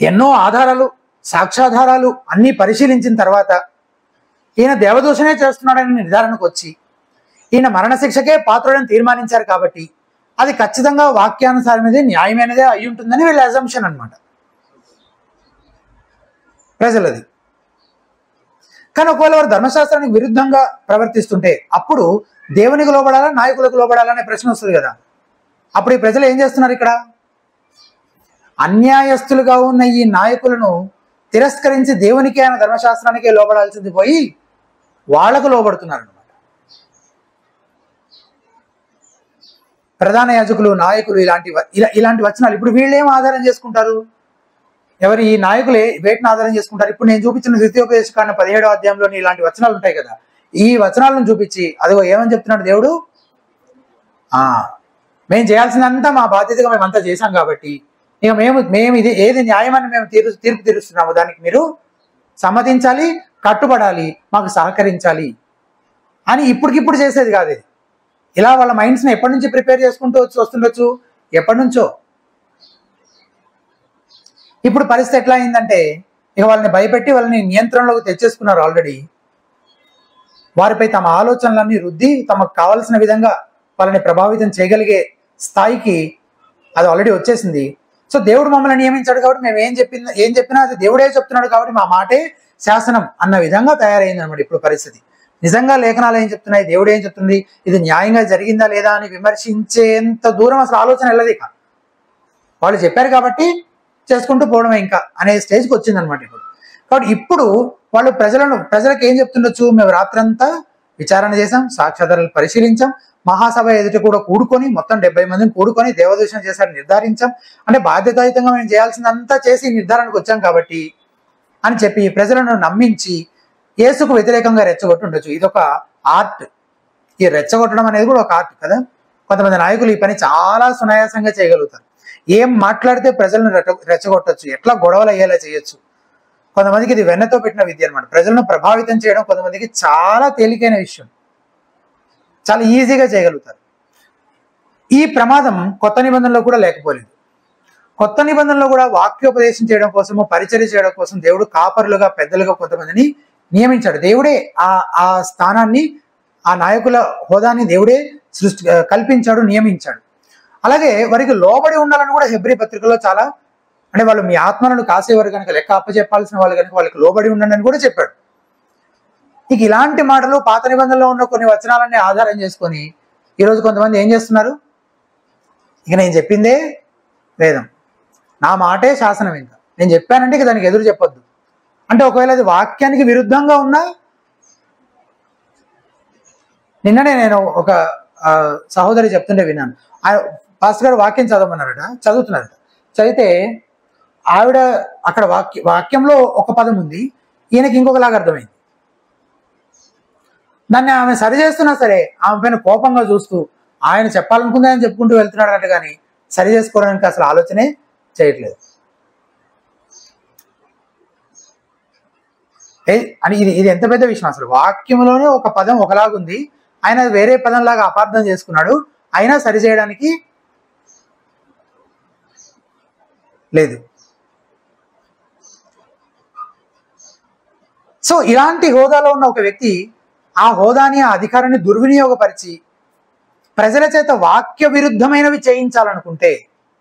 ఎన్నో ఆధారాలు సాక్ష్యాధారాలు అన్నీ పరిశీలించిన తర్వాత ఈయన దేవదూషణే చేస్తున్నాడని నిర్ధారణకు వచ్చి ఈయన మరణశిక్షకే పాత్రుడని తీర్మానించారు కాబట్టి అది ఖచ్చితంగా వాక్యానుసారమైనది న్యాయమైనదే అయి ఉంటుందని వీళ్ళ అజంప్షన్ అనమాట ప్రజలది. కానీ ఒకవేళ వారు ధర్మశాస్త్రానికి విరుద్ధంగా ప్రవర్తిస్తుంటే అప్పుడు దేవునికి లోబడాలా నాయకులకు లోబడాలా అనే ప్రశ్న వస్తుంది కదా. అప్పుడు ఈ ప్రజలు ఏం చేస్తున్నారు, ఇక్కడ అన్యాయస్తులుగా ఉన్న ఈ నాయకులను తిరస్కరించి దేవునికి ఆయన ధర్మశాస్త్రానికే లోబడాల్సింది పోయి వాళ్లకు లోబడుతున్నారు అనమాట. ప్రధాన యాజకులు, నాయకులు ఇలాంటి వచనాలు ఇప్పుడు వీళ్ళు ఏం ఆధారం చేసుకుంటారు? ఎవరు ఈ నాయకులే వేటిని ఆధారం చేసుకుంటారు? ఇప్పుడు నేను చూపించిన ద్వితీయోపదేశకాండం 17వ అధ్యాయంలోని ఇలాంటి వచనాలు ఉంటాయి కదా, ఈ వచనాలను చూపించి అదిగో ఏమని చెప్తున్నాడు దేవుడు, మేము చేయాల్సిందంతా మా బాధ్యతగా మేమంతా చేశాం కాబట్టి ఇక మేము ఇది ఏది న్యాయమని మేము తీర్పు తీరుస్తున్నాము దానికి మీరు సమ్మతించాలి, కట్టుబడాలి, మాకు సహకరించాలి అని ఇప్పటికిప్పుడు చేసేది కాదు ఇది. ఇలా వాళ్ళ మైండ్స్ని ఎప్పటి నుంచి ప్రిపేర్ చేసుకుంటూ వస్తుండొచ్చు, ఎప్పటి నుంచో. ఇప్పుడు పరిస్థితి ఎట్లా అయిందంటే ఇక వాళ్ళని భయపెట్టి వాళ్ళని నియంత్రణలోకి తెచ్చేసుకున్నారు ఆల్రెడీ. వారిపై తమ ఆలోచనలన్నీ రుద్ది తమకు కావాల్సిన విధంగా వాళ్ళని ప్రభావితం చేయగలిగే స్థాయికి అది ఆల్రెడీ వచ్చేసింది. సో దేవుడు మమ్మల్ని నియమించాడు కాబట్టి మేము ఏం చెప్పినా అది దేవుడే చెప్తున్నాడు కాబట్టి మా మాటే శాసనం అన్న విధంగా తయారైంది అనమాట ఇప్పుడు పరిస్థితి. నిజంగా లేఖనాలు ఏం చెప్తున్నాయి, దేవుడు ఏం చెప్తుంది, ఇది న్యాయంగా జరిగిందా లేదా అని విమర్శించేంత దూరం అసలు ఆలోచన వెళ్ళదు. ఇక వాళ్ళు చెప్పారు కాబట్టి చేసుకుంటూ పోవడమే ఇంకా అనే స్టేజ్కి వచ్చింది అనమాట ఇప్పుడు. కాబట్టి ఇప్పుడు వాళ్ళు ప్రజలకు ఏం చెప్తుండొచ్చు, మేము రాత్రంతా విచారణ చేశాం, సాక్ష్యాధారాలు పరిశీలించాం, మహాసభ ఎదుట కూడా కూడుకొని మొత్తం 70 మందిని కూడుకొని దేవదూషణ చేశారు నిర్ధారించాం, అంటే బాధ్యతాయుతంగా మేము చేయాల్సిందంతా చేసి నిర్ధారణకు వచ్చాం కాబట్టి అని చెప్పి ప్రజలను నమ్మించి యేసుకు వ్యతిరేకంగా రెచ్చగొట్టి ఉండొచ్చు. ఇదొక ఆర్ట్. ఈ రెచ్చగొట్టడం అనేది కూడా ఒక ఆర్ట్ కదా. కొంతమంది నాయకులు ఈ పని చాలా సునాయాసంగా చేయగలుగుతారు. ఏం మాట్లాడితే ప్రజలను రెచ్చగొట్టచ్చు, ఎట్లా గొడవలు అయ్యేలా చేయొచ్చు. కొంతమందికి ఇది వెన్నతో పెట్టిన విద్య అనమాట. ప్రజలను ప్రభావితం చేయడం కొంతమందికి చాలా తేలికైన విషయం, చాలా ఈజీగా చేయగలుగుతారు. ఈ ప్రమాదం కొత్త నిబంధనలో కూడా లేకపోలేదు. కొత్త నిబంధనలో కూడా వాక్యోపదేశం చేయడం కోసము, పరిచర్య చేయడం కోసం దేవుడు కాపరులుగా, పెద్దలుగా కొంతమందిని నియమించాడు. దేవుడే ఆ స్థానాన్ని, ఆ నాయకుల హోదాని దేవుడే కల్పించాడు, నియమించాడు. అలాగే వారికి లోబడి ఉండాలని కూడా హెబ్రీ పత్రికలో చాలా, అంటే వాళ్ళు మీ ఆత్మలను కాసేవారు కనుక, లెక్క అప్పచెప్పాల్సిన వాళ్ళు కనుక వాళ్ళకి లోబడి ఉండండి అని కూడా చెప్పాడు. ఇక ఇలాంటి మాటలు పాత నిబంధనలో ఉన్న కొన్ని వచనాలన్నీ ఆధారం చేసుకొని ఈరోజు కొంతమంది ఏం చేస్తున్నారు, ఇక నేను చెప్పిందే వేదం, నా మాటే శాసనం, ఇంకా నేను చెప్పానంటే ఇక దానికి ఎదురు చెప్పొద్దు అంటే, ఒకవేళ అది వాక్యానికి విరుద్ధంగా ఉన్నా. నిన్ననే నేను ఒక సహోదరి చెప్తుంటే విన్నాను. పాస్టర్ గారు వాక్యం చదవమన్నారట, చదువుతున్నారట. చదివితే ఆవిడ అక్కడ వాక్యంలో ఒక పదం ఉంది, ఈయనకి ఇంకొకలాగా అర్థమైంది. దాన్ని ఆమె సరి చేస్తున్నా సరే ఆమె పైన కోపంగా చూస్తూ ఆయన చెప్పాలనుకుంది ఆయన చెప్పుకుంటూ వెళ్తున్నాడట, కానీ సరి చేసుకోవడానికి అసలు ఆలోచనే చేయట్లేదు. అని ఇది ఎంత పెద్ద విషయం అసలు. వాక్యంలోనే ఒక పదం ఒకలాగుంది, ఆయన వేరే పదంలాగా అపార్థం చేసుకున్నాడు, అయినా సరి చేయడానికి లేదు. సో ఇలాంటి హోదాలో ఉన్న ఒక వ్యక్తి ఆ హోదాని, ఆ అధికారాన్ని దుర్వినియోగపరిచి ప్రజల చేత వాక్య విరుద్ధమైనవి చేయించాలనుకుంటే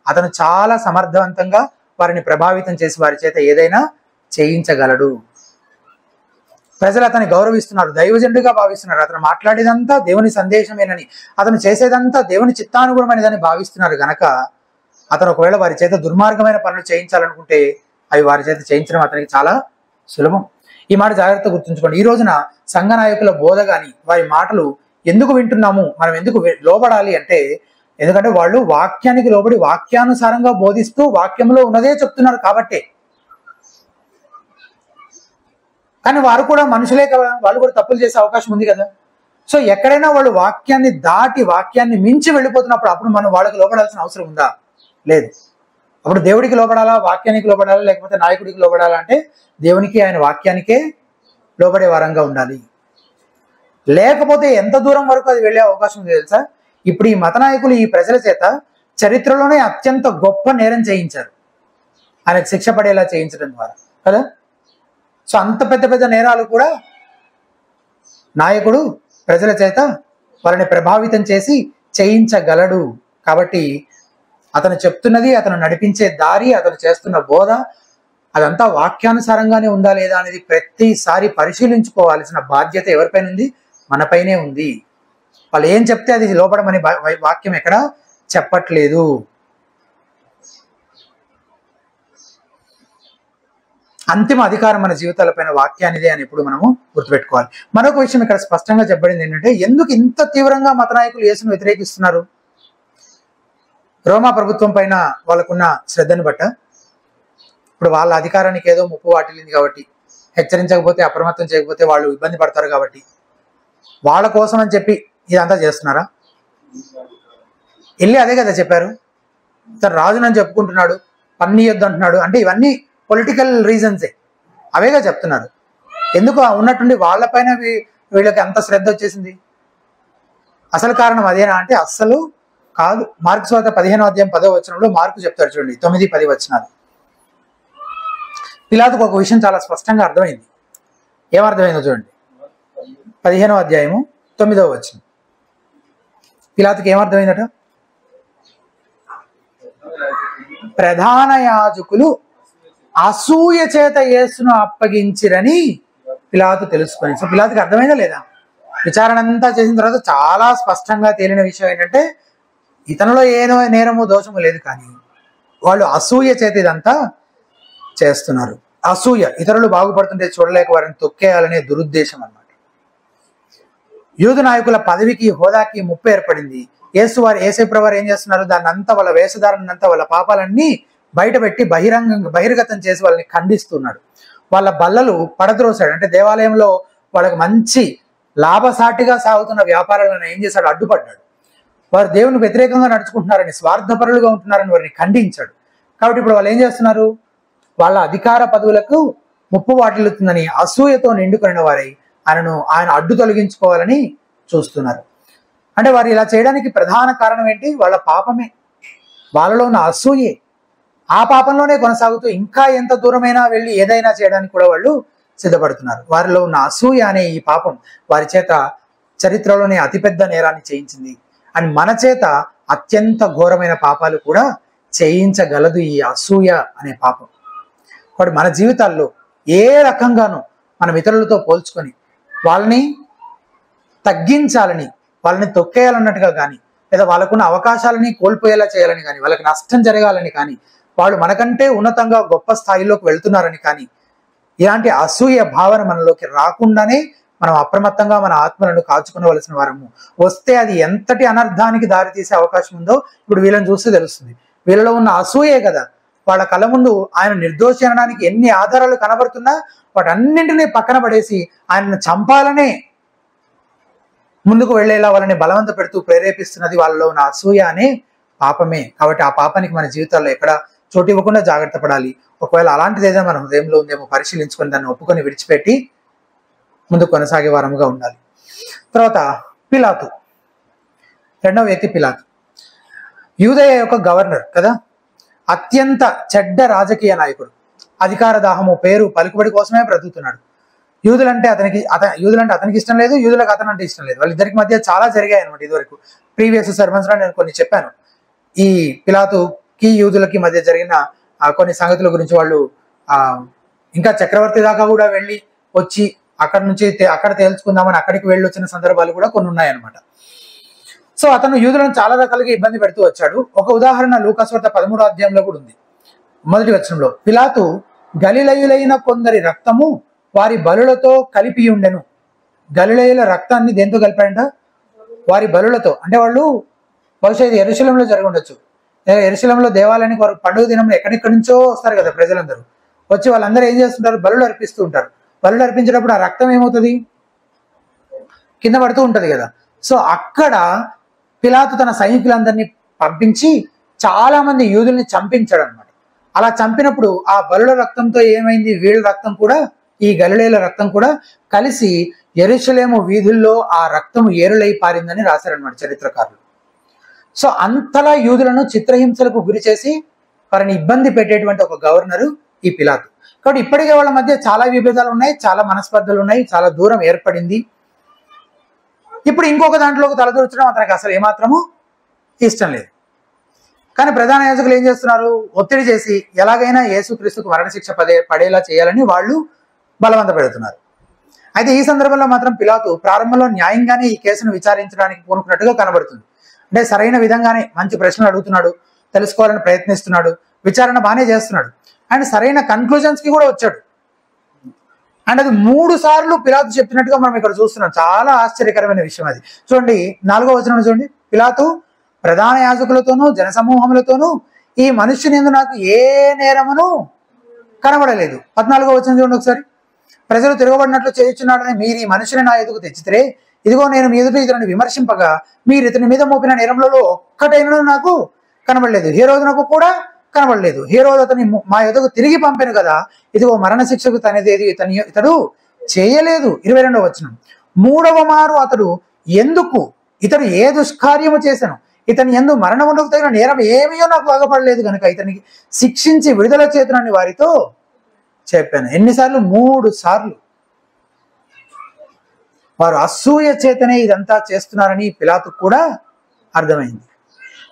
అతను చాలా సమర్థవంతంగా వారిని ప్రభావితం చేసి వారి చేత ఏదైనా చేయించగలడు. ప్రజలు అతన్ని గౌరవిస్తున్నారు, దైవజనుడిగా భావిస్తున్నారు, అతను మాట్లాడేదంతా దేవుని సందేశమేనని, అతను చేసేదంతా దేవుని చిత్తానుగుణమైనదని భావిస్తున్నారు గనక అతను ఒకవేళ వారి చేత దుర్మార్గమైన పనులు చేయించాలనుకుంటే అవి వారి చేత చేయించడం అతనికి చాలా సులభం. ఈ మాట జాగ్రత్తగా గుర్తుంచుకోండి. ఈ రోజున సంఘ నాయకుల బోధ కానీ వారి మాటలు ఎందుకు వింటున్నాము, మనం ఎందుకు లోబడాలి అంటే, ఎందుకంటే వాళ్ళు వాక్యానికి లోబడి వాక్యానుసారంగా బోధిస్తూ వాక్యంలో ఉన్నదే చెప్తున్నారు కాబట్టే. కానీ వారు కూడా మనుషులే కదా, వాళ్ళు కూడా తప్పులు చేసే అవకాశం ఉంది కదా. సో ఎక్కడైనా వాళ్ళు వాక్యాన్ని దాటి వాక్యాన్ని మించి వెళ్ళిపోతున్నప్పుడు అప్పుడు మనం వాళ్ళకి లోబడాల్సిన అవసరం ఉందా? లేదు. అప్పుడు దేవుడికి లోబడాలా, వాక్యానికి లోబడాలా, లేకపోతే నాయకుడికి లోబడాలా అంటే దేవునికి, ఆయన వాక్యానికే లోబడే వారంగా ఉండాలి. లేకపోతే ఎంత దూరం వరకు అది వెళ్ళే అవకాశం ఉంది తెలుసా? ఇప్పుడు ఈ మత నాయకులు ఈ ప్రజల చేత చరిత్రలోనే అత్యంత గొప్ప నేరం చేయించారు, ఆయనకు శిక్ష పడేలా చేయించడం ద్వారా కదా. సో అంత పెద్ద పెద్ద నేరాలు కూడా నాయకుడు ప్రజల చేత వాళ్ళని ప్రభావితం చేసి చేయించగలడు. కాబట్టి అతను చెప్తున్నది, అతను నడిపించే దారి, అతను చేస్తున్న బోధ అదంతా వాక్యానుసారంగానే ఉందా లేదా అనేది ప్రతిసారి పరిశీలించుకోవాల్సిన బాధ్యత ఎవరిపైన ఉంది? మనపైనే ఉంది. వాళ్ళు ఏం చెప్తే అది లోపడమని వాక్యం ఎక్కడ చెప్పట్లేదు. అంతిమ అధికారం మన జీవితాలపైన వాక్యానిదే అని ఇప్పుడు మనము గుర్తుపెట్టుకోవాలి. మరొక విషయం ఇక్కడ స్పష్టంగా చెప్పబడింది ఏంటంటే, ఎందుకు ఇంత తీవ్రంగా మత నాయకులు యేసును వ్యతిరేకిస్తున్నారు? రోమా ప్రభుత్వం పైన వాళ్ళకున్న శ్రద్ధను బట్ట, ఇప్పుడు వాళ్ళ అధికారానికి ఏదో ముప్పు వాటిల్లింది కాబట్టి, హెచ్చరించకపోతే అప్రమత్తం చేయకపోతే వాళ్ళు ఇబ్బంది పడతారు కాబట్టి వాళ్ళ కోసం అని చెప్పి ఇదంతా చేస్తున్నారా? వెళ్ళి అదే కదా చెప్పారు, తను రాజునని చెప్పుకుంటున్నాడు, పన్నీయొద్దు అంటున్నాడు. అంటే ఇవన్నీ పొలిటికల్ రీజన్సే, అవేగా చెప్తున్నారు. ఎందుకు ఉన్నట్టుండి వాళ్ళపైన వీళ్ళకి అంత శ్రద్ధ వచ్చేసింది? అసలు కారణం అదేనా అంటే అస్సలు కాదు. మార్కు సువార్త 15వ అధ్యాయం 10వ వచనంలో మార్కు చెప్తారు చూడండి, 9-10 వచనాలు. పిలాతుకు ఒక విషయం చాలా స్పష్టంగా అర్థమైంది. ఏమర్థమైందో చూడండి, 15వ అధ్యాయము 9వ వచనం. పిలాతుకి ఏమర్థమైందట? ప్రధాన యాజకులు అసూయ చేత యేసును అప్పగించిరని పిలాతు తెలుసుకొని. సో పిలాతుకి అర్థమైందా లేదా? విచారణ అంతా చేసిన తర్వాత చాలా స్పష్టంగా తేలిన విషయం ఏంటంటే, ఇతనిలో ఏనో నేరము దోషము లేదు, కానీ వాళ్ళు అసూయ చేత ఇదంతా చేస్తున్నారు. అసూయ, ఇతరులు బాగుపడుతుంటే చూడలేక వారిని తొక్కేయాలనే దురుద్దేశం అన్నమాట. యూదు నాయకుల పదవికి హోదాకి ముప్పు ఏర్పడింది. యేసుప్రభు వారు ఏం చేస్తున్నారు? దాన్ని అంతా, వాళ్ళ వేషధారణంతా, వాళ్ళ పాపాలన్నీ బయటపెట్టి బహిర్గతం చేసి వాళ్ళని ఖండిస్తున్నాడు. వాళ్ళ బల్లలు పడద్రోసాడు. అంటే దేవాలయంలో వాళ్ళకి మంచి లాభసాటిగా సాగుతున్న వ్యాపారాలను ఏం చేశాడు? అడ్డుపడ్డాడు. వారు దేవునికి వ్యతిరేకంగా నడుచుకుంటున్నారని, స్వార్థపరులుగా ఉంటున్నారని వారిని ఖండించాడు. కాబట్టి ఇప్పుడు వాళ్ళు ఏం చేస్తున్నారు? వాళ్ళ అధికార పదవులకు ముప్పు వాటిల్లుతుందని అసూయతో నిండుకున్న వారై ఆయన అడ్డు తొలగించుకోవాలని చూస్తున్నారు. అంటే వారు ఇలా చేయడానికి ప్రధాన కారణం ఏంటి? వాళ్ళ పాపమే, వాళ్ళలో ఉన్న అసూయే. ఆ పాపంలోనే కొనసాగుతూ ఇంకా ఎంత దూరమైనా వెళ్ళి ఏదైనా చేయడానికి కూడా వాళ్ళు సిద్ధపడుతున్నారు. వారిలో ఉన్న అసూయ అనే ఈ పాపం వారి చేత చరిత్రలోనే అతిపెద్ద నేరాన్ని చేయించింది. అని మన చేత అత్యంత ఘోరమైన పాపాలు కూడా చేయించగలదు ఈ అసూయ అనే పాపం. కాబట్టి మన జీవితాల్లో ఏ రకంగానూ మనం ఇతరులతో పోల్చుకొని వాళ్ళని తగ్గించాలని, వాళ్ళని తొక్కేయాలన్నట్టుగా కానీ, లేదా వాళ్ళకున్న అవకాశాలని కోల్పోయేలా చేయాలని కానీ, వాళ్ళకి నష్టం జరగాలని కానీ, వాళ్ళు మనకంటే ఉన్నతంగా గొప్ప స్థాయిలోకి వెళ్తున్నారని కానీ, ఇలాంటి అసూయ భావన మనలోకి రాకుండానే మనం అప్రమత్తంగా మన ఆత్మలను కాచుకునవలసిన వారము. వస్తే అది ఎంతటి అనర్థానికి దారితీసే అవకాశం ఉందో ఇప్పుడు వీళ్ళని చూస్తే తెలుస్తుంది. వీళ్ళలో ఉన్న అసూయే కదా వాళ్ళ కళ్ళ ముందు ఆయన నిర్దోషి అనడానికి ఎన్ని ఆధారాలు కనబడుతున్నా వాటన్నింటినీ పక్కన పడేసి ఆయనను చంపాలనే ముందుకు వెళ్లేలా వాళ్ళని బలవంత పెడుతూ ప్రేరేపిస్తున్నది వాళ్ళలో ఉన్న అసూయ అనే పాపమే. కాబట్టి ఆ పాపానికి మన జీవితాల్లో ఎక్కడ చోటు ఇవ్వకుండా జాగ్రత్త పడాలి. ఒకవేళ అలాంటిది ఏదైనా మన హృదయంలో ఉందేమో పరిశీలించుకొని దాన్ని ఒప్పుకొని విడిచిపెట్టి ముందు కొనసాగే వారముగా ఉండాలి. తర్వాత పిలాతు, రెండవ వ్యక్తి పిలాతు. యూదయ యొక్క గవర్నర్ కదా, అత్యంత చెడ్డ రాజకీయ నాయకుడు, అధికార దాహము, పేరు, పలుకుబడి కోసమే బ్రతుకుతున్నాడు. యూదులంటే అతనికి ఇష్టం లేదు, యూదులకు అతనంటే ఇష్టం లేదు. వాళ్ళిద్దరికి మధ్య చాలా జరిగాయి అనమాట. ఇదివరకు ప్రీవియస్ సర్మన్స్ లో నేను కొన్ని చెప్పాను. ఈ పిలాతుకి యూదులకి మధ్య జరిగిన కొన్ని సంగతుల గురించి. వాళ్ళు ఇంకా చక్రవర్తి దాకా కూడా వెళ్ళి వచ్చి అక్కడ తేల్చుకుందామని అక్కడికి వెళ్ళి వచ్చిన సందర్భాలు కూడా కొన్ని ఉన్నాయన్నమాట. సో అతను యూదులను చాలా రకాలుగా ఇబ్బంది పెడుతూ వచ్చాడు. ఒక ఉదాహరణ లూకాసు వార్త 13వ అధ్యాయంలో కూడా ఉంది. మొదటి వచనంలో, పిలాతు గలిలయులైన కొందరి రక్తము వారి బలులతో కలిపి ఉండెను. గలిలయుల రక్తాన్ని దేంతో కలిపాడంట? వారి బలులతో. అంటే వాళ్ళు బహుశా ఇది యెరూషలేములో జరిగి ఉండొచ్చు. యెరూషలేములో దేవాలయానికి వారు పండుగ దినంలో ఎక్కడెక్కడి నుంచో వస్తారు కదా ప్రజలందరూ. వచ్చి వాళ్ళందరూ ఏం చేస్తుంటారు? బలులు అర్పిస్తూ ఉంటారు. బలులు అర్పించేటప్పుడు ఆ రక్తం ఏమవుతుంది? కింద పడుతూ ఉంటది కదా. సో అక్కడ పిలాతు తన సైనికులందరినీ పంపించి చాలా మంది యూదుల్ని చంపించాడు అనమాట. అలా చంపినప్పుడు ఆ బలుల రక్తంతో ఏమైంది? వీళ్ళ రక్తం కూడా, ఈ గలిలయుల రక్తం కూడా కలిసి యెరూషలేము వీధుల్లో ఆ రక్తము ఏరులై పారిందని రాశారనమాట చరిత్రకారులు. సో అంతలా యూదులను చిత్రహింసలకు గురి చేసి వారిని ఇబ్బంది పెట్టేటువంటి ఒక గవర్నరు ఈ పిలాతు. కాబట్టి ఇప్పటికే వాళ్ళ మధ్య చాలా విభేదాలు ఉన్నాయి, చాలా మనస్పర్ధలు ఉన్నాయి, చాలా దూరం ఏర్పడింది. ఇప్పుడు ఇంకొక దాంట్లోకి తలదూర్చడం అతనికి అసలు ఏమాత్రము ఇష్టం లేదు. కానీ ప్రధాన యాజకులు ఏం చేస్తున్నారు? ఒత్తిడి చేసి ఎలాగైనా యేసుక్రీస్తుకు మరణశిక్ష పడేలా చేయాలని వాళ్ళు బలవంత పెడుతున్నారు. అయితే ఈ సందర్భంలో మాత్రం పిలాతు ప్రారంభంలో న్యాయంగానే ఈ కేసును విచారించడానికి పూనుకున్నట్టుగా కనబడుతుంది. అంటే సరైన విధంగానే మంచి ప్రశ్నలు అడుగుతున్నాడు, తెలుసుకోవాలని ప్రయత్నిస్తున్నాడు, విచారణ బాగానే చేస్తున్నాడు. అండ్ సరైన కన్క్లూజన్స్ కి కూడా వచ్చాడు. అండ్ అది 3 సార్లు పిలాతు చెప్పినట్టుగా మనం ఇక్కడ చూస్తున్నాం. చాలా ఆశ్చర్యకరమైన విషయం అది. చూడండి 4వ వచనం చూడండి. పిలాతు ప్రధాన యాజకులతోనూ జనసమూహములతోనూ ఈ మనుష్యుని యందు నాకు ఏ నేరమును కనబడలేదు. 14వ వచనం చూడండి ఒకసారి. ప్రజలు తిరగబడినట్లు చేయుచున్నాడని మీరు ఈ మనుషుని నా ఎదుగు తెచ్చితే, ఇదిగో నేను మీ ఎదుట ఇతరుని విమర్శింపగా మీరు ఇతని మీద మోపిన నేరములలో ఒక్కటైనా నాకు కనబడలేదు. హేరోదునకు కూడా కనబడలేదు. హేరోదు అతని మా ఎదుగు తిరిగి పంపాను కదా, ఇదిగో మరణ శిక్షకు తనదేది ఇతడు చేయలేదు. 22వ వచనం. 3వ మారు అతడు ఎందుకు ఇతడు ఏ దుష్కార్యము చేశాను, ఇతని యందు మరణమునకు తగిన నేరం ఏమీయో నాకు అగపడలేదు కనుక ఇతనికి శిక్షించి విడుదల చేతునని వారితో చెప్పాను. ఎన్నిసార్లు? 3 సార్లు. వారు అసూయ చేతనే ఇదంతా చేస్తున్నారని పిలాతు కూడా అర్థమైంది.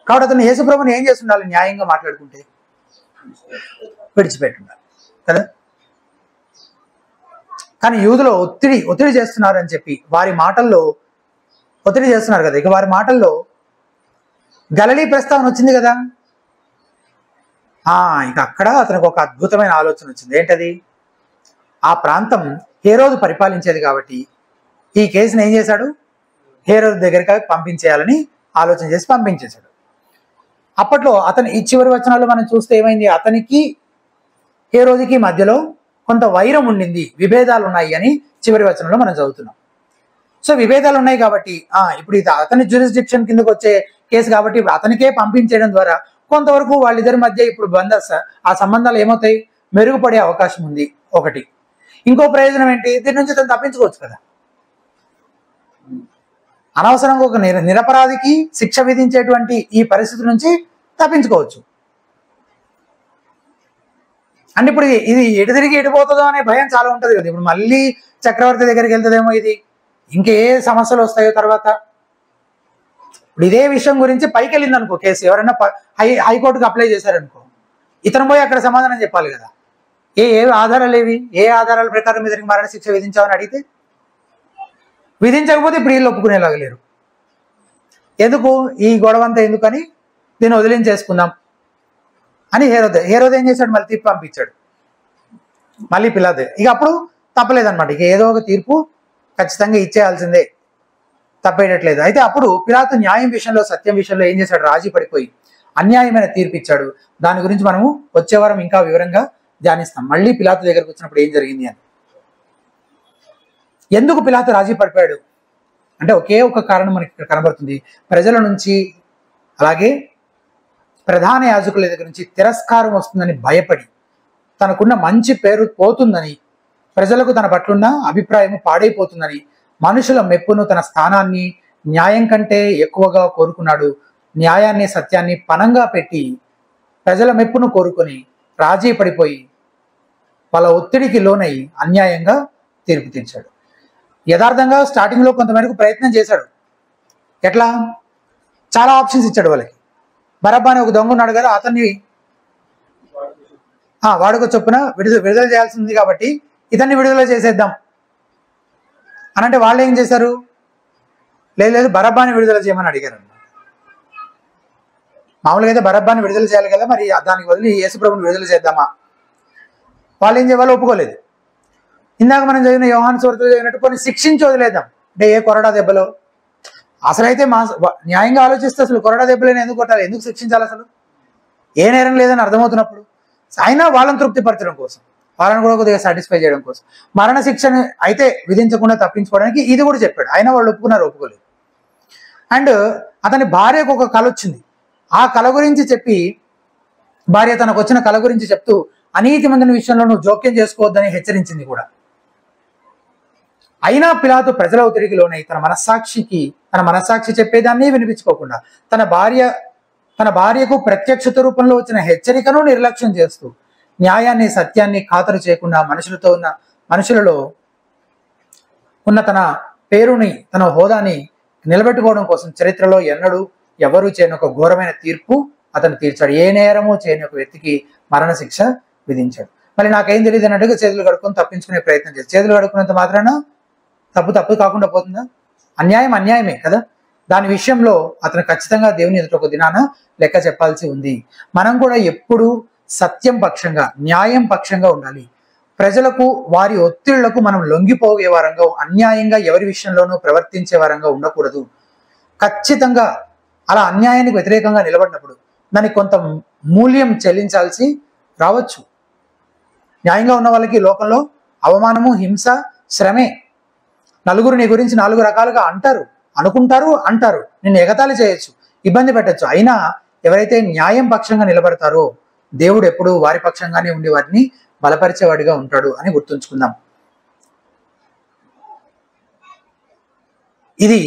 కాబట్టి అతను యేసుప్రభుని ఏం చేస్తుండాలి? న్యాయంగా మాట్లాడుకుంటే విడిచిపెట్టుండాలి కదా. కానీ యూదులో ఒత్తిడి చేస్తున్నారు అని చెప్పి వారి మాటల్లో ఒత్తిడి చేస్తున్నారు కదా. ఇక వారి మాటల్లో గలిలీ ప్రస్తావన వచ్చింది కదా. ఇక అక్కడ అతనికి ఒక అద్భుతమైన ఆలోచన వచ్చింది. ఏంటది? ఆ ప్రాంతం హేరోదు పరిపాలించేది కాబట్టి ఈ కేసుని ఏం చేశాడు? హేరోదు దగ్గరికి పంపించేయాలని ఆలోచన చేసి పంపించేశాడు. అప్పట్లో అతను ఈ చివరి వచనాల్లో మనం చూస్తే ఏమైంది? అతనికి హేరోదుకి మధ్యలో కొంత వైరం ఉండింది, విభేదాలు ఉన్నాయి అని చివరి వచనంలో మనం చదువుతున్నాం. సో విభేదాలు ఉన్నాయి కాబట్టి ఇప్పుడు ఇది అతని జ్యూరిస్డిక్షన్ కిందకు వచ్చే కేసు కాబట్టి ఇప్పుడు అతనికే పంపించేయడం ద్వారా కొంతవరకు వాళ్ళిద్దరి మధ్య ఇప్పుడు ఆ సంబంధాలు ఏమవుతాయి? మెరుగుపడే అవకాశం ఉంది ఒకటి. ఇంకో ప్రయోజనం ఏంటి? దీని నుంచి అతను తప్పించుకోవచ్చు కదా. అనవసరంగా ఒక నిరపరాధికి శిక్ష విధించేటువంటి ఈ పరిస్థితి నుంచి తప్పించుకోవచ్చు. అంటే ఇప్పుడు ఇది ఎటు తిరిగి ఎడిపోతుందో అనే భయం చాలా ఉంటుంది కదా. ఇప్పుడు మళ్ళీ చక్రవర్తి దగ్గరికి వెళ్తుందేమో, ఇది ఇంకే సమస్యలు వస్తాయో తర్వాత. ఇప్పుడు ఇదే విషయం గురించి పైకి వెళ్ళింది అనుకో కేసు, ఎవరైనా హైకోర్టుకు అప్లై చేశారనుకో, ఇతను పోయి అక్కడ సమాధానం చెప్పాలి కదా. ఏ ఆధారాలు ఏవి? ఏ ఆధారాల ప్రకారం ఇతనికి మరణ శిక్ష విధించామని అడిగితే విధించకపోతే ఇప్పుడు వీళ్ళు ఒప్పుకునేలాగా లేరు. ఎందుకు ఈ గొడవంతా? ఎందుకని దీన్ని వదిలించేసుకుందాం అని హేరోదు ఏం చేశాడు? మళ్ళీ తీర్పు పంపించాడు. మళ్ళీ పిలాతు ఇక అప్పుడు తప్పలేదన్నమాట. ఇక ఏదో ఒక తీర్పు ఖచ్చితంగా ఇచ్చేయాల్సిందే, తప్పేయట్లేదు. అయితే అప్పుడు పిలాతు న్యాయం విషయంలో, సత్యం విషయంలో ఏం చేశాడు? రాజీ పడిపోయి అన్యాయమైన తీర్పు ఇచ్చాడు. దాని గురించి మనము వచ్చే వారం ఇంకా వివరంగా ధ్యానిస్తాం. మళ్ళీ పిలాతు దగ్గరకు వచ్చినప్పుడు ఏం జరిగింది అని. ఎందుకు పిలాతు రాజీ పడిపోయాడు అంటే ఒకే ఒక కారణం మనకి ఇక్కడ కనబడుతుంది. ప్రజల నుంచి అలాగే ప్రధాన యాజకుల దగ్గర నుంచి తిరస్కారం వస్తుందని భయపడి, తనకున్న మంచి పేరు పోతుందని, ప్రజలకు తన పట్లున్న అభిప్రాయం పాడైపోతుందని, మనుషుల మెప్పును, తన స్థానాన్ని న్యాయం కంటే ఎక్కువగా కోరుకున్నాడు. న్యాయాన్ని, సత్యాన్ని పణంగా పెట్టి ప్రజల మెప్పును కోరుకొని రాజీ పడిపోయి వాళ్ళ ఒత్తిడికి లోనై అన్యాయంగా తీర్పు తీర్చాడు. యథార్థంగా స్టార్టింగ్లో కొంతమేరకు ప్రయత్నం చేశాడు. ఎట్లా? చాలా ఆప్షన్స్ ఇచ్చాడు వాళ్ళకి. బరబ్బా ఒక దొంగ ఉన్నాడు కదా, అతన్ని వాడుక చొప్పున విడుదల చేయాల్సింది కాబట్టి ఇతన్ని విడుదల చేసేద్దాం అని అంటే వాళ్ళు ఏం చేశారు? లేదు బరబ్బాని విడుదల చేయమని అడిగారు అన్నమాట. మామూలుగా అయితే బరబ్బాని విడుదల చేయాలి కదా, మరి దానికి వదిలి యేసుప్రభుని విడుదల చేద్దామా? వాళ్ళు ఏం చేయాలో ఒప్పుకోలేదు. ఇందాక మనం చదివిన యోహాను సువార్తలో చదివినట్టు కొన్ని శిక్షించి వదిలేద్దాం అంటే ఏ కొరడా దెబ్బలో. అసలైతే న్యాయంగా ఆలోచిస్తే అసలు కొరడా దెబ్బలని ఎందుకు కొట్టాలి? ఎందుకు శిక్షించాలి? అసలు ఏ నేరం లేదని అర్థమవుతున్నప్పుడు అయినా వాళ్ళని తృప్తిపరచడం కోసం, వాళ్ళని కూడా కొద్దిగా సాటిస్ఫై చేయడం కోసం మరణ శిక్షను అయితే విధించకుండా తప్పించుకోవడానికి ఇది కూడా చెప్పాడు. అయినా వాళ్ళు ఒప్పుకోలేదు. అండ్ అతని భార్యకు ఒక కళ వచ్చింది. ఆ కళ గురించి చెప్పి, భార్య తనకు వచ్చిన కళ గురించి చెప్తూ అనీతి మందిని విషయంలో నువ్వు జోక్యం చేసుకోవద్దని హెచ్చరించింది కూడా. అయినా పిలాతు ప్రజల ఒత్తిడికి లోనై తన మనస్సాక్షి చెప్పేదాన్ని వినిపించుకోకుండా తన భార్యకు ప్రత్యక్షత రూపంలో వచ్చిన హెచ్చరికను నిర్లక్ష్యం చేస్తూ న్యాయాన్ని, సత్యాన్ని ఖాతరు చేయకుండా మనుషులలో ఉన్న తన పేరుని, తన హోదాని నిలబెట్టుకోవడం కోసం చరిత్రలో ఎన్నడూ ఎవరూ చేయని ఒక ఘోరమైన తీర్పు అతను తీర్చాడు. ఏ నేరమో చేయని ఒక వ్యక్తికి మరణ శిక్ష విధించాడు. మళ్ళీ నాకేం తెలియదు అన్నట్టుగా చేతులు కడుక్కొని తప్పించుకునే ప్రయత్నం చేస్తాడు. చేతులు కడుక్కున్నంత మాత్రాన తప్పు కాకుండా పోతుందా? అన్యాయమే కదా. దాని విషయంలో అతను ఖచ్చితంగా దేవుని ఎదుట ఒక దినాన లెక్క చెప్పాల్సి ఉంది. మనం కూడా ఎప్పుడు సత్యం పక్షంగా, న్యాయం పక్షంగా ఉండాలి. ప్రజలకు వారి ఒత్తిళ్లకు మనం లొంగిపోయే వారంగా, అన్యాయంగా ఎవరి విషయంలోనూ ప్రవర్తించే వారంగా ఉండకూడదు. ఖచ్చితంగా అలా అన్యాయానికి వ్యతిరేకంగా నిలబడినప్పుడు దానికి కొంత మూల్యం చెల్లించాల్సి రావచ్చు. న్యాయంగా ఉన్న వాళ్ళకి లోకంలో అవమానము, హింస, శ్రమే. నలుగురు నీ గురించి 4 రకాలుగా అంటారు, నిన్ను ఎగతాళి చేయొచ్చు, ఇబ్బంది పెట్టచ్చు. అయినా ఎవరైతే న్యాయం పక్షంగా నిలబడతారో దేవుడు ఎప్పుడు వారి పక్షంగానే ఉండి వారిని బలపరిచేవాడిగా ఉంటాడు అని గుర్తుంచుకుందాం. ఇది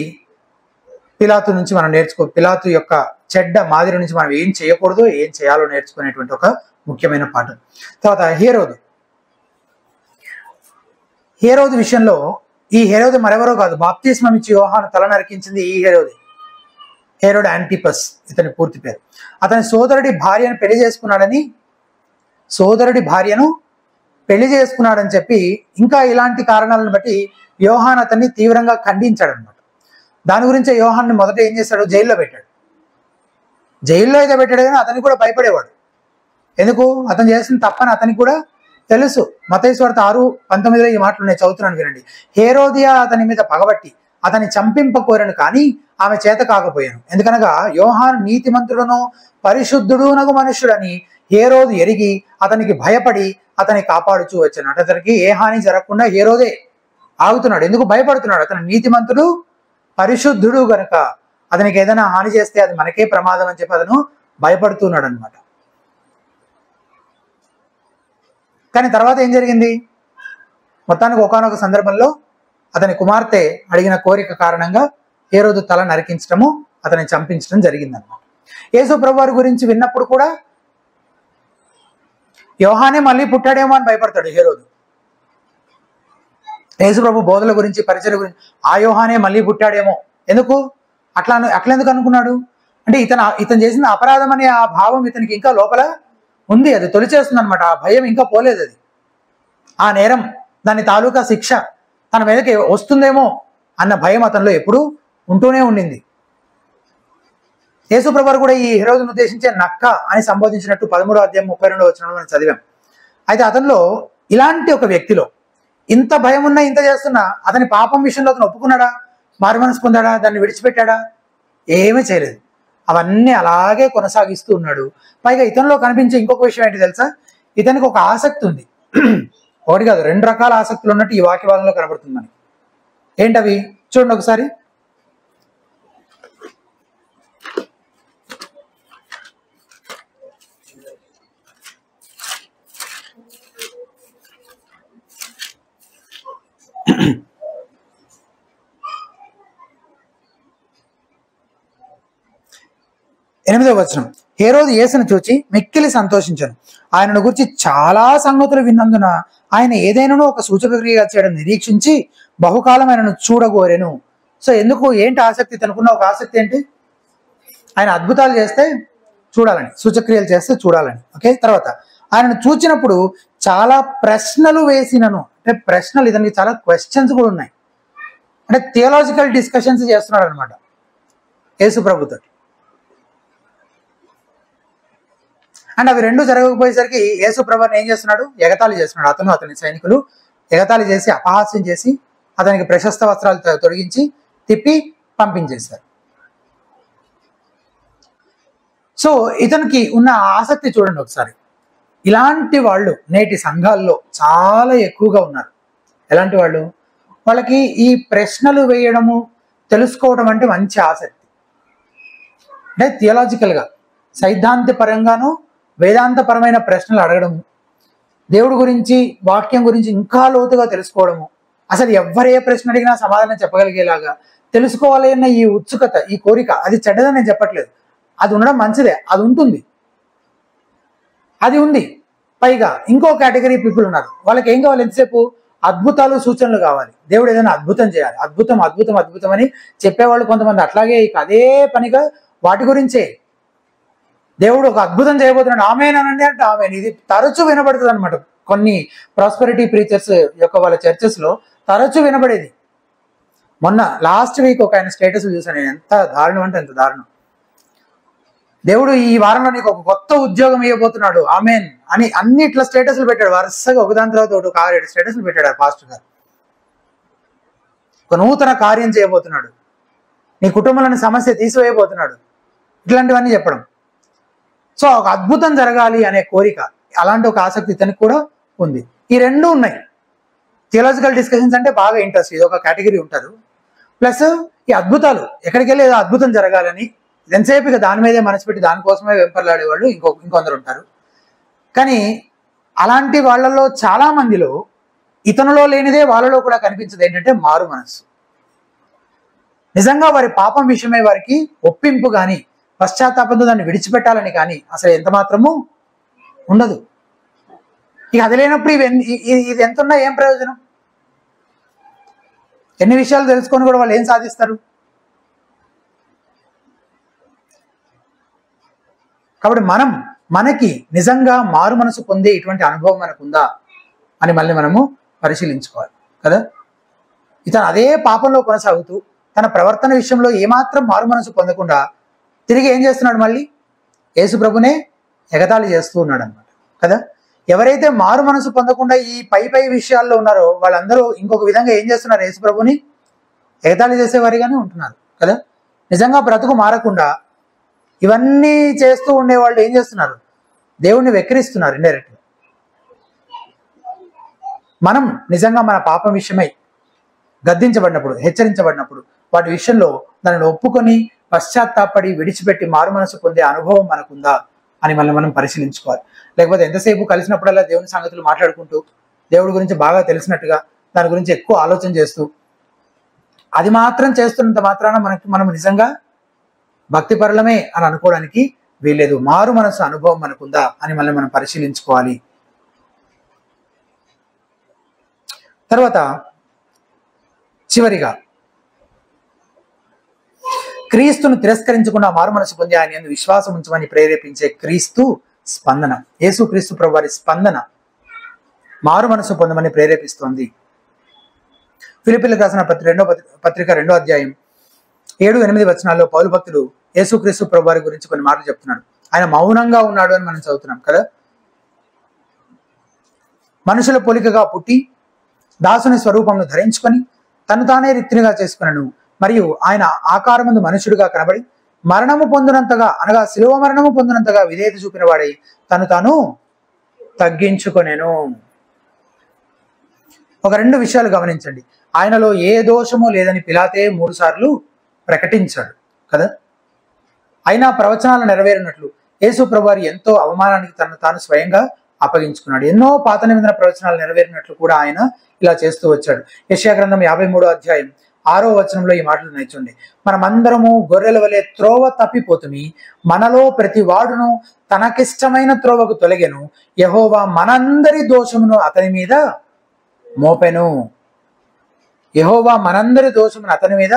పిలాతు నుంచి మనం పిలాతు యొక్క చెడ్డ మాదిరి నుంచి మనం ఏం చేయకూడదు, ఏం చేయాలో నేర్చుకునేటువంటి ఒక ముఖ్యమైన పాఠం. తర్వాత హేరోదు విషయంలో, ఈ హేరోదు మరెవరో కాదు, బాప్తిస్మం ఇచ్చి యోహాను తల నరికించింది ఈ హేరోడు యాంటిపస్ ఇతని పూర్తి పేరు. అతని సోదరుడి భార్యను పెళ్లి చేసుకున్నాడని చెప్పి ఇంకా ఇలాంటి కారణాలను బట్టి యోహాన్ అతన్ని తీవ్రంగా ఖండించాడు అనమాట. దాని గురించే యోహాన్ని మొదట ఏం చేశాడు, జైల్లో పెట్టాడు. జైల్లో అయితే పెట్టాడు కానీ అతనికి కూడా భయపడేవాడు. ఎందుకు? అతను చేసిన తప్పని అతనికి కూడా తెలుసు. మత్తయి సువార్త 6:19 ఈ మాటలు నేను చదువుతున్నాను, వినండి. హేరోదియా అతని మీద పగబట్టి అతని చంపింపకోరను కానీ ఆమె చేత కాకపోయాను. ఎందుకనగా యోహాను నీతిమంతుడును పరిశుద్ధుడునగు మనుష్యుడని హేరోదు ఎరిగి అతనికి భయపడి అతని కాపాడుచూ వచ్చాను. అతనికి ఏ హాని జరగకుండా హేరోదే ఆగుతున్నాడు. ఎందుకు భయపడుతున్నాడు? అతను నీతిమంతుడు, పరిశుద్ధుడు గనక అతనికి ఏదైనా హాని చేస్తే అది మనకే ప్రమాదం అని చెప్పి అతను భయపడుతున్నాడు అనమాట. కానీ తర్వాత ఏం జరిగింది? మొత్తానికి ఒకానొక సందర్భంలో అతని కుమార్తె అడిగిన కోరిక కారణంగా హేరోదు తల నరికించడము, అతన్ని చంపించడం జరిగిందన్నమాట. యేసు ప్రభువారి గురించి విన్నప్పుడు కూడా యోహానే మళ్ళీ పుట్టాడేమో అని భయపడతాడు హేరోదు. యేసు ప్రభు బోధల గురించి, పరిచయ గురించి, ఆ యోహానే మళ్ళీ పుట్టాడేమో. ఎందుకు అట్లా ఎందుకు అనుకున్నాడు అంటే ఇతను చేసిన అపరాధం అనే ఆ భావం ఇతనికి ఇంకా లోపల ఉంది. అది తొలిచేస్తుంది అనమాట. ఆ భయం ఇంకా పోలేదు. అది ఆ నేరం, దాని తాలూకా శిక్ష తన మీదకి వస్తుందేమో అన్న భయం అతనిలో ఎప్పుడూ ఉంటూనే ఉండింది. యేసు ప్రభువు కూడా ఈ హేరోదును ఉద్దేశించే నక్క అని సంబోధించినట్టు 13వ అధ్యాయం 32వ వచనంలో మనం చదివాం. అయితే అతనిలో, ఇలాంటి ఒక వ్యక్తిలో ఇంత భయం ఉన్నా, ఇంత చేస్తున్నా, అతని పాపం విషయంలో అతను ఒప్పుకున్నాడా? మారు మనసు పొందాడా? దాన్ని విడిచిపెట్టాడా? ఏమీ చేయలేదు. అవన్నీ అలాగే కొనసాగిస్తూ ఉన్నాడు. పైగా ఇతనిలో కనిపించే ఇంకొక విషయం ఏంటి తెలుసా? ఇతనికి ఒక ఆసక్తి ఉంది. ఒకటి కాదు, 2 రకాల ఆసక్తులు ఉన్నట్టు ఈ వాక్య భాగంలో కనబడుతుంది మనకి. ఏంటవి చూడండి ఒకసారి. ఎనిమిదవ వచనం. హేరోదు యేసును చూచి మిక్కిలి సంతోషించాను. ఆయనను గురించి చాలా సంగతులు విన్నందున ఆయన ఏదైనాను ఒక సూచక క్రియ చేయడం నిరీక్షించి బహుకాలం ఆయనను చూడగోరెను. సో ఏంటి ఆసక్తి? తనకున్న ఒక ఆసక్తి ఏంటి? ఆయన అద్భుతాలు చేస్తే చూడాలని, సూచక్రియలు చేస్తే చూడాలని. ఓకే, తర్వాత ఆయనను చూచినప్పుడు చాలా ప్రశ్నలు వేసినను. అంటే ప్రశ్నలు, ఇతనికి చాలా క్వశ్చన్స్ కూడా ఉన్నాయి. అంటే థియలాజికల్ డిస్కషన్స్ చేస్తున్నాడు అనమాట యేసు ప్రభుతో. అండ్ అవి 2 జరగకపోయేసరికి యేసు ప్రభువుని ఏం చేస్తున్నాడు? ఎగతాళి చేస్తున్నాడు. అతని సైనికులు ఎగతాళి చేసి, అపహాస్యం చేసి, అతనికి ప్రశస్త వస్త్రాలు తొడిగించి తిప్పి పంపించేశారు. సో ఇతనికి ఉన్న ఆసక్తి చూడండి ఒకసారి. ఇలాంటి వాళ్ళు నేటి సంఘాల్లో చాలా ఎక్కువగా ఉన్నారు. ఎలాంటి వాళ్ళు? వాళ్ళకి ఈ ప్రశ్నలు వేయడము, తెలుసుకోవడం అంటే మంచి ఆసక్తి. అంటే థియలాజికల్గా, సైద్ధాంతపరంగాను వేదాంతపరమైన ప్రశ్నలు అడగడము, దేవుడి గురించి, వాక్యం గురించి ఇంకా లోతుగా తెలుసుకోవడము, అసలు ఎవరు ఏ ప్రశ్న అడిగినా సమాధానం చెప్పగలిగేలాగా తెలుసుకోవాలి అన్న ఈ ఉత్సుకత, ఈ కోరిక, అది చెడ్డదని నేను చెప్పట్లేదు. అది ఉండడం మంచిదే, అది ఉంటుంది, అది ఉంది. పైగా ఇంకో కేటగిరీ పీపుల్ ఉన్నారు. వాళ్ళకి ఏం కావాలి? ఎంతసేపు అద్భుతాలు, సూచనలు కావాలి. దేవుడు ఏదైనా అద్భుతం చేయాలి, అద్భుతం అద్భుతం అద్భుతం అని చెప్పేవాళ్ళు కొంతమంది. అట్లాగే ఇక అదే పనిగా వాటి గురించే, దేవుడు ఒక అద్భుతం చేయబోతున్నాడు, ఆమేనండి అంటే ఆమేన్. ఇది తరచూ వినబడుతుంది అనమాట. కొన్ని ప్రాస్పెరిటీ ప్రీచర్స్ యొక్క వాళ్ళ చర్చెస్ లో తరచూ వినబడేది. మొన్న లాస్ట్ వీక్ ఒక ఆయన స్టేటస్ చూసాను నేను. ఎంత దారుణం అంటే ఎంత దారుణం. దేవుడు ఈ వారంలో నీకు ఒక కొత్త ఉద్యోగం ఇవ్వబోతున్నాడు, ఆమెన్ అని అన్ని ఇట్లా స్టేటస్లు పెట్టాడు. వరుసగా ఒకదాని తర్వాత ఒకటి 6-7 స్టేటస్లు పెట్టాడు పాస్టర్ గారు. ఒక నూతన కార్యం చేయబోతున్నాడు, నీ కుటుంబంలోని సమస్య తీసివేయబోతున్నాడు, ఇట్లాంటివన్నీ చెప్పడం. సో ఒక అద్భుతం జరగాలి అనే కోరిక, అలాంటి ఒక ఆసక్తి ఇతనికి కూడా ఉంది. ఈ రెండు ఉన్నాయి. థియలాజికల్ డిస్కషన్స్ అంటే బాగా ఇంట్రెస్ట్, ఇది ఒక కేటగిరీ ఉంటారు. ప్లస్ ఈ అద్భుతాలు, ఎక్కడికి వెళ్ళి ఏదో అద్భుతం జరగాలని ఎంతసేపు ఇక దాని మీదే మనసు పెట్టి దానికోసమే వెంపర్లాడేవాళ్ళు ఇంకొందరు ఉంటారు. కానీ అలాంటి వాళ్ళలో చాలా మందిలో ఇతనిలో లేనిదే వాళ్ళలో కూడా కనిపించదు ఏంటంటే మారు మనస్సు. నిజంగా వారి పాపం విషయమై వారికి ఒప్పింపు కానీ పశ్చాత్తాపంతో దాన్ని విడిచిపెట్టాలని కానీ అసలు ఎంత మాత్రము ఉండదు. ఇక అది లేనప్పుడు ఇది ఎంత ఉన్నా ఏం ప్రయోజనం? ఎన్ని విషయాలు తెలుసుకొని కూడా వాళ్ళు ఏం సాధిస్తారు? కాబట్టి మనకి నిజంగా మారు మనసు పొందే ఇటువంటి అనుభవం మనకు ఉందా అని మళ్ళీ మనము పరిశీలించుకోవాలి కదా. ఇతను అదే పాపంలో కొనసాగుతూ తన ప్రవర్తన విషయంలో ఏమాత్రం మారు మనసు పొందకుండా తిరిగి ఏం చేస్తున్నాడు? మళ్ళీ యేసు ప్రభునే ఎగతాళి చేస్తూ ఉన్నాడు అనమాట కదా. ఎవరైతే మారు మనసు పొందకుండా ఈ పై విషయాల్లో ఉన్నారో వాళ్ళందరూ ఇంకొక విధంగా ఏం చేస్తున్నారు? యేసు ప్రభుని ఎగతాళి చేసేవారిగానే ఉంటున్నారు కదా. నిజంగా బ్రతుకు మారకుండా ఇవన్నీ చేస్తూ ఉండేవాళ్ళు ఏం చేస్తున్నారు? దేవుణ్ణి వెక్కిరిస్తున్నారు ఇండైరెక్ట్గా. మనం నిజంగా మన పాపం విషయమై గద్దించబడినప్పుడు, హెచ్చరించబడినప్పుడు వాటి విషయంలో దానిని ఒప్పుకొని పశ్చాత్తాపడి విడిచిపెట్టి మారు మనసు పొందే అనుభవం మనకుందా అని మనం పరిశీలించుకోవాలి. లేకపోతే ఎంతసేపు కలిసినప్పుడల్లా దేవుని సంగతులు మాట్లాడుకుంటూ దేవుడి గురించి బాగా తెలిసినట్టుగా దాని గురించి ఎక్కువ ఆలోచన చేస్తూ అది మాత్రం చేస్తున్నంత మాత్రాన మనం నిజంగా భక్తిపరులమే అని అనుకోవడానికి వీల్లేదు. మారు మనసు అనుభవం మనకుందా అని మనం పరిశీలించుకోవాలి. తర్వాత చివరిగా క్రీస్తును తిరస్కరించకుండా మారు మనసు పొంది ఆయన యందు విశ్వాసం ఉంచమని ప్రేరేపించే క్రీస్తు స్పందన, యేసు క్రీస్తు ప్రభు వారి స్పందన మారు మనసు పొందమని ప్రేరేపిస్తోంది. ఫిలిప్పీయులకు రాసిన పత్రిక 2వ అధ్యాయం 7-8 వచనాల్లో పౌలు భక్తుడు యేసుక్రీస్తు ప్రభు వారి గురించి కొన్ని మాటలు చెప్తున్నాడు. ఆయన మౌనంగా ఉన్నాడు అని మనం చదువుతున్నాం కదా. మనుషుల పోలికగా పుట్టి దాసుని స్వరూపంను ధరించుకొని తను తానే రిక్తునిగా చేసుకున్నాను. మరియు ఆయన ఆకారమందు మనుషుడిగా కనబడి మరణము పొందినంతగా, అనగా శిలువ మరణము పొందినంతగా విధేయత చూపిన వాడై తాను తగ్గించుకొనెను. ఒక 2 విషయాలు గమనించండి. ఆయనలో ఏ దోషము లేదని పిలాతే 3 సార్లు ప్రకటించాడు కదా. అయినా ప్రవచనాలు నెరవేరినట్లు యేసు ప్రభువారు ఎంతో అవమానానికి తాను స్వయంగా అప్పగించుకున్నాడు. ఎన్నో పాత నిబంధన ప్రవచనాలు నెరవేరినట్లు కూడా ఆయన ఇలా చేస్తూ వచ్చాడు. యెషయా గ్రంథం 53వ అధ్యాయం 6వ వచనంలో ఈ మాటలు నేర్చుకోండి. మనమందరము గొర్రెల వలె త్రోవ తప్పిపోతుమి, మనలో ప్రతి వాడును తనకిష్టమైన త్రోవకు తొలగెను, యెహోవా మనందరి దోషమును అతని మీద మోపెను. యెహోవా మనందరి దోషమును అతని మీద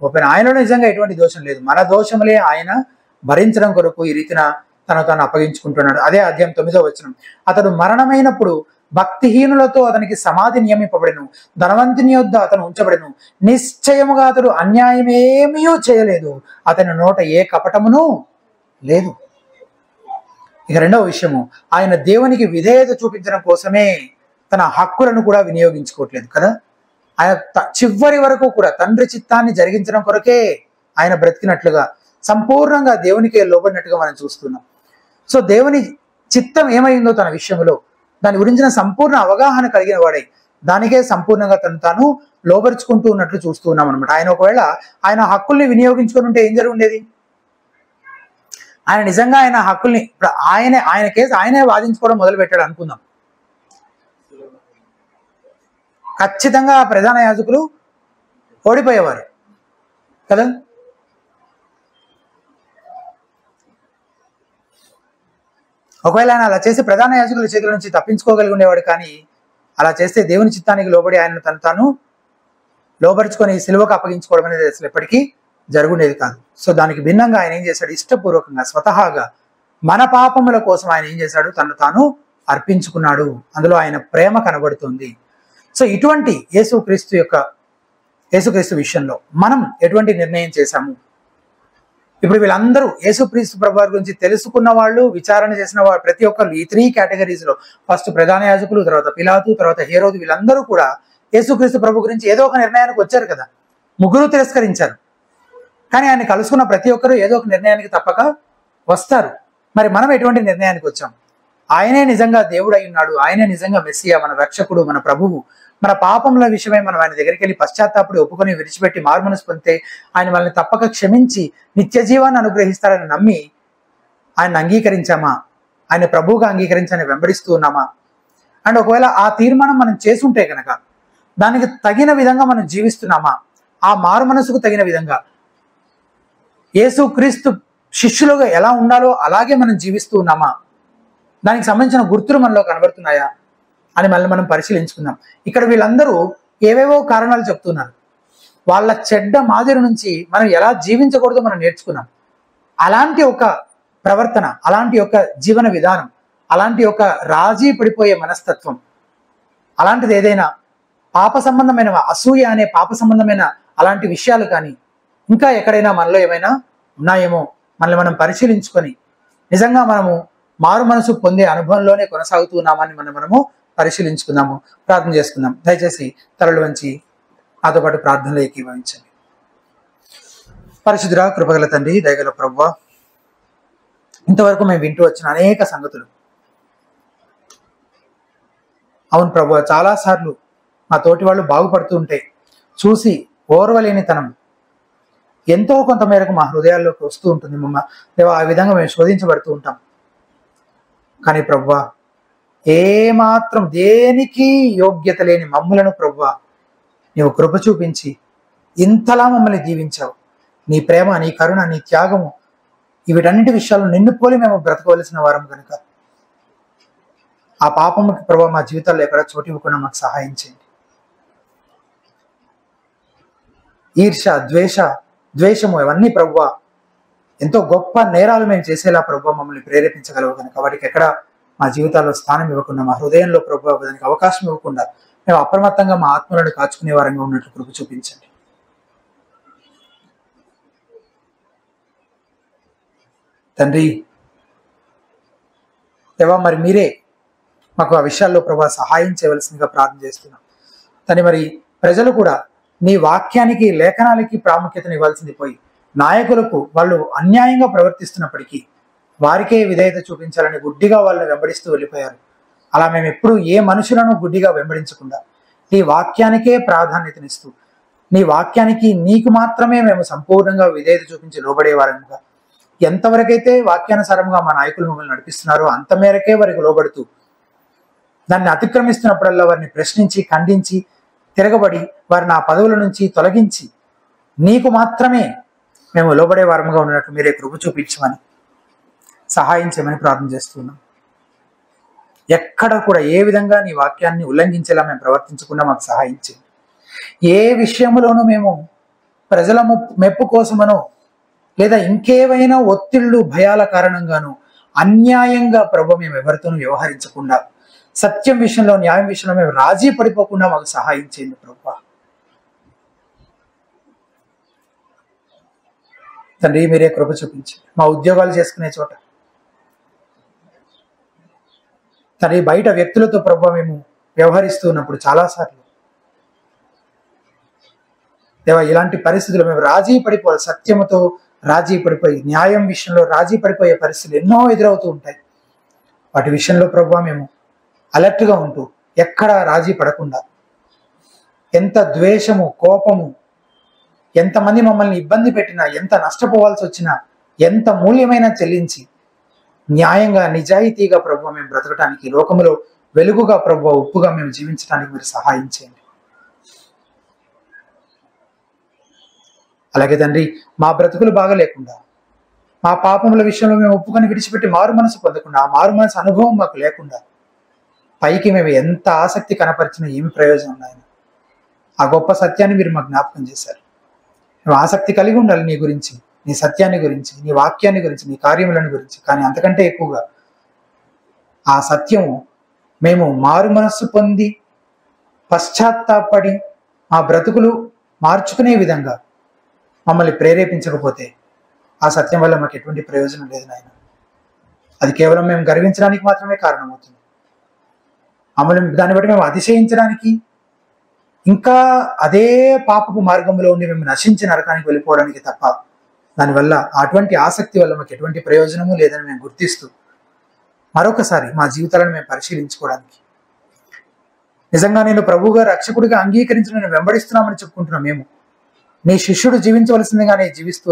మోపెను. ఆయనలో నిజంగా ఎటువంటి దోషం లేదు. మన దోషములే ఆయన భరించడం కొరకు ఈ రీతిన తాను అప్పగించుకుంటున్నాడు. అదే అధ్యాయం 9వ వచనం, అతడు మరణమైనప్పుడు భక్తిహీనులతో అతనికి సమాధి నియమింపబడెను, ధనవంతుని యొద్ద అతను ఉంచబడెను. నిశ్చయముగా అతడు అన్యాయమేమీ చేయలేదు, అతని నోట ఏ కపటమును లేదు. ఇక 2వ విషయము, ఆయన దేవునికి విధేయత చూపించడం కోసమే తన హక్కులను కూడా వినియోగించుకోవట్లేదు కదా. ఆయన చివరి వరకు కూడా తండ్రి చిత్తాన్ని జరిగించడం కొరకే ఆయన బ్రతికినట్లుగా సంపూర్ణంగా దేవునికే లోబడినట్టుగా మనం చూస్తున్నాం. సో దేవుని చిత్తం ఏమైందో తన విషయంలో దాని గురించిన సంపూర్ణ అవగాహన కలిగిన వాడై దానికే సంపూర్ణంగా తాను లోబరుచుకుంటూ ఉన్నట్లు చూస్తూ ఉన్నాం అనమాట. ఆయన ఒకవేళ ఆయన హక్కుల్ని వినియోగించుకొని ఉంటే ఏం జరిగి ఉండేది? ఆయన నిజంగా ఆయన హక్కుల్ని ఇప్పుడు ఆయన కేసు ఆయనే వాదించుకోవడం మొదలు పెట్టాడు అనుకుందాం. ఖచ్చితంగా ప్రధాన యాజకులు ఓడిపోయేవారు కదా. ఒకవేళ ఆయన అలా చేసి ప్రధాన యాజకుల చేతుల నుంచి తప్పించుకోగలిగి ఉండేవాడు. కానీ అలా చేస్తే దేవుని చిత్తానికి లోబడి ఆయన తను లోబరుచుకొని సిలువకు అప్పగించుకోవడం అనేది అసలు ఎప్పటికీ జరుగుండేది కాదు. సో దానికి భిన్నంగా ఆయన ఏం చేశాడు? ఇష్టపూర్వకంగా స్వతహాగా మన పాపముల కోసం ఆయన ఏం చేశాడు? తాను అర్పించుకున్నాడు. అందులో ఆయన ప్రేమ కనబడుతుంది. సో ఇటువంటి యేసుక్రీస్తు విషయంలో మనం ఎటువంటి నిర్ణయం చేశాము? ఇప్పుడు వీళ్ళందరూ యేసుక్రీస్తు ప్రభు వారి గురించి తెలుసుకున్న వాళ్ళు, విచారణ చేసిన వాళ్ళు, ప్రతి ఒక్కరు ఈ 3 కేటగిరీస్ లో, ఫస్ట్ ప్రధాన యాజకులు, తర్వాత పిలాతు, తర్వాత హేరోదు, వీళ్ళందరూ కూడా యేసుక్రీస్తు ప్రభు గురించి ఏదో ఒక నిర్ణయానికి వచ్చారు కదా. ముగ్గురు తిరస్కరించారు, కానీ ఆయన కలుసుకున్న ప్రతి ఒక్కరూ ఏదో ఒక నిర్ణయానికి తప్పక వస్తారు. మరి మనం ఎటువంటి నిర్ణయానికి వచ్చాం? ఆయనే నిజంగా దేవుడు అయి ఉన్నాడు, ఆయనే నిజంగా మెస్సియా, మన రక్షకుడు, మన ప్రభువు. మన పాపముల విషయమై మనం ఆయన దగ్గరికి వెళ్ళి పశ్చాత్తాపడి ఒప్పుకొని విడిచిపెట్టి మారుమనసు పొందితే ఆయన మనల్ని తప్పక క్షమించి నిత్య జీవాన్ని అనుగ్రహిస్తారని నమ్మి ఆయన అంగీకరించామా? ఆయన ప్రభువుగా అంగీకరించి ఆయన వెంబడిస్తూ ఉన్నామా? అండ్ ఒకవేళ ఆ తీర్మానం మనం చేసుంటే కనుక దానికి తగిన విధంగా మనం జీవిస్తున్నామా? ఆ మారు మనసుకు తగిన విధంగా యేసుక్రీస్తు శిష్యులుగా ఎలా ఉండాలో అలాగే మనం జీవిస్తూ ఉన్నామా? దానికి సంబంధించిన గుర్తులు మనలో కనబడుతున్నాయా అని మనం పరిశీలించుకుందాం. ఇక్కడ వీళ్ళందరూ ఏవేవో కారణాలు చెప్తున్నారు. వాళ్ళ చెడ్డ మాదిరి నుంచి మనం ఎలా జీవించకూడదో మనం నేర్చుకున్నాం. అలాంటి ఒక ప్రవర్తన, అలాంటి ఒక జీవన విధానం, అలాంటి ఒక రాజీ పడిపోయే మనస్తత్వం, అలాంటిది ఏదైనా పాప సంబంధమైన అసూయ అనే పాప సంబంధమైన అలాంటి విషయాలు కానీ ఇంకా ఎక్కడైనా మనలో ఏమైనా ఉన్నాయేమో మనల్ని మనం పరిశీలించుకొని నిజంగా మనము మారు మనసు పొందే అనుభవంలోనే కొనసాగుతూ ఉన్నామని మనము పరిశీలించుకుందాము. ప్రార్థన చేసుకుందాం. దయచేసి తలలు వంచి నాతో పాటు ప్రార్థనలో ఏకీభవించండి. పరిశుద్ధుడా, కృపగల తండ్రి, దయగల ప్రభువా, ఇంతవరకు మేము వింటూ వచ్చిన అనేక సంగతులు, అవును ప్రభువా, చాలాసార్లు మా తోటి వాళ్ళు బాగుపడుతూ ఉంటే చూసి ఓర్వలేనితనం ఎంతో కొంత మేరకు మా హృదయాల్లోకి వస్తూ ఉంటుంది. దేవా, ఆ విధంగా మేము శోధించబడుతూ ఉంటాం. కానీ ప్రభువా, ఏమాత్రం దేనికి యోగ్యత లేని మమ్ములను ప్రభువా నీవు కృప చూపించి ఇంతలా మమ్మల్ని దీవించావు. నీ ప్రేమ, నీ కరుణ, నీ త్యాగము, వీటన్నిటి విషయాలు నిన్ను పోలి మేము బ్రతకవలసిన వారం కనుక ఆ పాపముకి ప్రభువా మా జీవితాల్లో ఎక్కడ చోటు ఇవ్వకుండా మాకు సహాయం చేయండి. ఈర్ష, ద్వేషము ఇవన్నీ ప్రభువా ఎంతో గొప్ప నేరాలు మేము చేసేలా ప్రభువా మమ్మల్ని ప్రేరేపించగలవు కనుక వాటికి ఎక్కడ మా జీవితాల్లో స్థానం ఇవ్వకుండా, మా హృదయంలో ప్రభువా దానికి అవకాశం ఇవ్వకుండా మేము అప్రమత్తంగా మా ఆత్మలను కాచుకునే వారంగా ఉన్నట్లు కృప చూపించండి. తండ్రి దేవా, మరి మీరే మాకు ఆ విషయాల్లో ప్రభా సహాయం చేయవలసిందిగా ప్రార్థన చేస్తున్నాం. తండ్రి, మరి ప్రజలు కూడా నీ వాక్యానికి, లేఖనాలకి ప్రాముఖ్యతను ఇవ్వాల్సింది పోయి నాయకులకు వాళ్ళు అన్యాయంగా ప్రవర్తిస్తున్నప్పటికీ వారికే విధేయత చూపించాలని గుడ్డిగా వాళ్ళని వెంబడిస్తూ వెళ్ళిపోయారు. అలా మేము ఎప్పుడు ఏ మనుషులను గుడ్డిగా వెంబడించకుండా నీ వాక్యానికే ప్రాధాన్యతనిస్తూ, నీ వాక్యానికి నీకు మాత్రమే మేము సంపూర్ణంగా విధేయత చూపించి లోబడేవారముగా, ఎంతవరకైతే వాక్యానుసారంగా మా నాయకులు మమ్మల్ని నడిపిస్తున్నారో అంత మేరకే వారికి లోబడుతూ, దాన్ని అతిక్రమిస్తున్నప్పుడల్లా వారిని ప్రశ్నించి, ఖండించి, తిరగబడి వారిని ఆ పదవుల నుంచి తొలగించి నీకు మాత్రమే మేము లోబడే వారముగా ఉన్నట్టు మీరే కృప చూపించమని, సహాయం చేయమని ప్రార్థన చేస్తున్నాం. ఎక్కడ కూడా ఏ విధంగా నీ వాక్యాన్ని ఉల్లంఘించేలా మేము ప్రవర్తించకుండా మాకు సహాయం చేయండి. ఏ విషయంలోనూ మేము ప్రజల మెప్పు కోసమనో లేదా ఇంకేవైనా ఒత్తిళ్లు, భయాల కారణంగానూ అన్యాయంగా ప్రభు మేము ఎవరితోనూ వ్యవహరించకుండా, సత్యం విషయంలో, న్యాయం విషయంలో మేము రాజీ పడిపోకుండా మాకు సహాయం చేయండి ప్రభువా. తండ్రి, మీరే కృప చూపించండి. మా ఉద్యోగాలు చేసుకునే చోట తండ్రి, బయట వ్యక్తులతో ప్రభువా మేము వ్యవహరిస్తూ ఉన్నప్పుడు చాలాసార్లు దేవా ఇలాంటి పరిస్థితులు మేము రాజీ పడిపోవాలి. సత్యముతో రాజీ పడిపోయి, న్యాయం విషయంలో రాజీ పడిపోయే పరిస్థితులు ఎన్నో ఎదురవుతూ ఉంటాయి. వాటి విషయంలో ప్రభువా మేము అలర్ట్గా ఉంటూ ఎక్కడ రాజీ పడకుండా, ఎంత ద్వేషము, కోపము, ఎంతమంది మమ్మల్ని ఇబ్బంది పెట్టినా, ఎంత నష్టపోవాల్సి వచ్చినా, ఎంత మూల్యమైనా చెల్లించి న్యాయంగా, నిజాయితీగా ప్రభువా మేము బ్రతకటానికి, లోకములో వెలుగుగా ప్రభువా, ఉప్పుగా మేము జీవించడానికి మీరు సహాయం చేయండి. అలాగే తండ్రి, మా బ్రతుకులు బాగా లేకుండా, మా పాపముల విషయంలో మేము ఒప్పుకొని విడిచిపెట్టి మారు మనసు పొందకుండా, ఆ మారు మనసు అనుభవం మాకు లేకుండా, పైకి మేము ఎంత ఆసక్తి కనపరిచినా ఏమి ప్రయోజనం ఉన్నాయని ఆ గొప్ప సత్యాన్ని మీరు మాకు జ్ఞాపకం చేశారు. మేము ఆసక్తి కలిగి ఉండాలి నీ గురించి, నీ సత్యాన్ని గురించి, నీ వాక్యాన్ని గురించి, నీ కార్యములను గురించి. కానీ అంతకంటే ఎక్కువగా ఆ సత్యము మేము మారు మనస్సు పొంది పశ్చాత్తాపడి మా బ్రతుకులు మార్చుకునే విధంగా మమ్మల్ని ప్రేరేపించకపోతే ఆ సత్యం వల్ల మాకు ఎటువంటి ప్రయోజనం లేదు నాయన. అది కేవలం మేము గర్వించడానికి మాత్రమే కారణమవుతుంది. దాన్ని బట్టి మేము అతిశయించడానికి, ఇంకా అదే పాపపు మార్గంలో ఉండి మేము నశించి నరకానికి వెళ్ళిపోవడానికి తప్ప దానివల్ల అటువంటి ఆసక్తి వల్ల మాకు ఎటువంటి ప్రయోజనము లేదని మేము గుర్తిస్తూ మరొకసారి మా జీవితాలను మేము పరిశీలించుకోవడానికి, నిజంగా నేను ప్రభువుగా రక్షకుడిగా అంగీకరించి నేను వెంబడిస్తున్నామని చెప్పుకుంటున్నాం మేము, నీ శిష్యుడు జీవించవలసిందిగానే జీవిస్తూ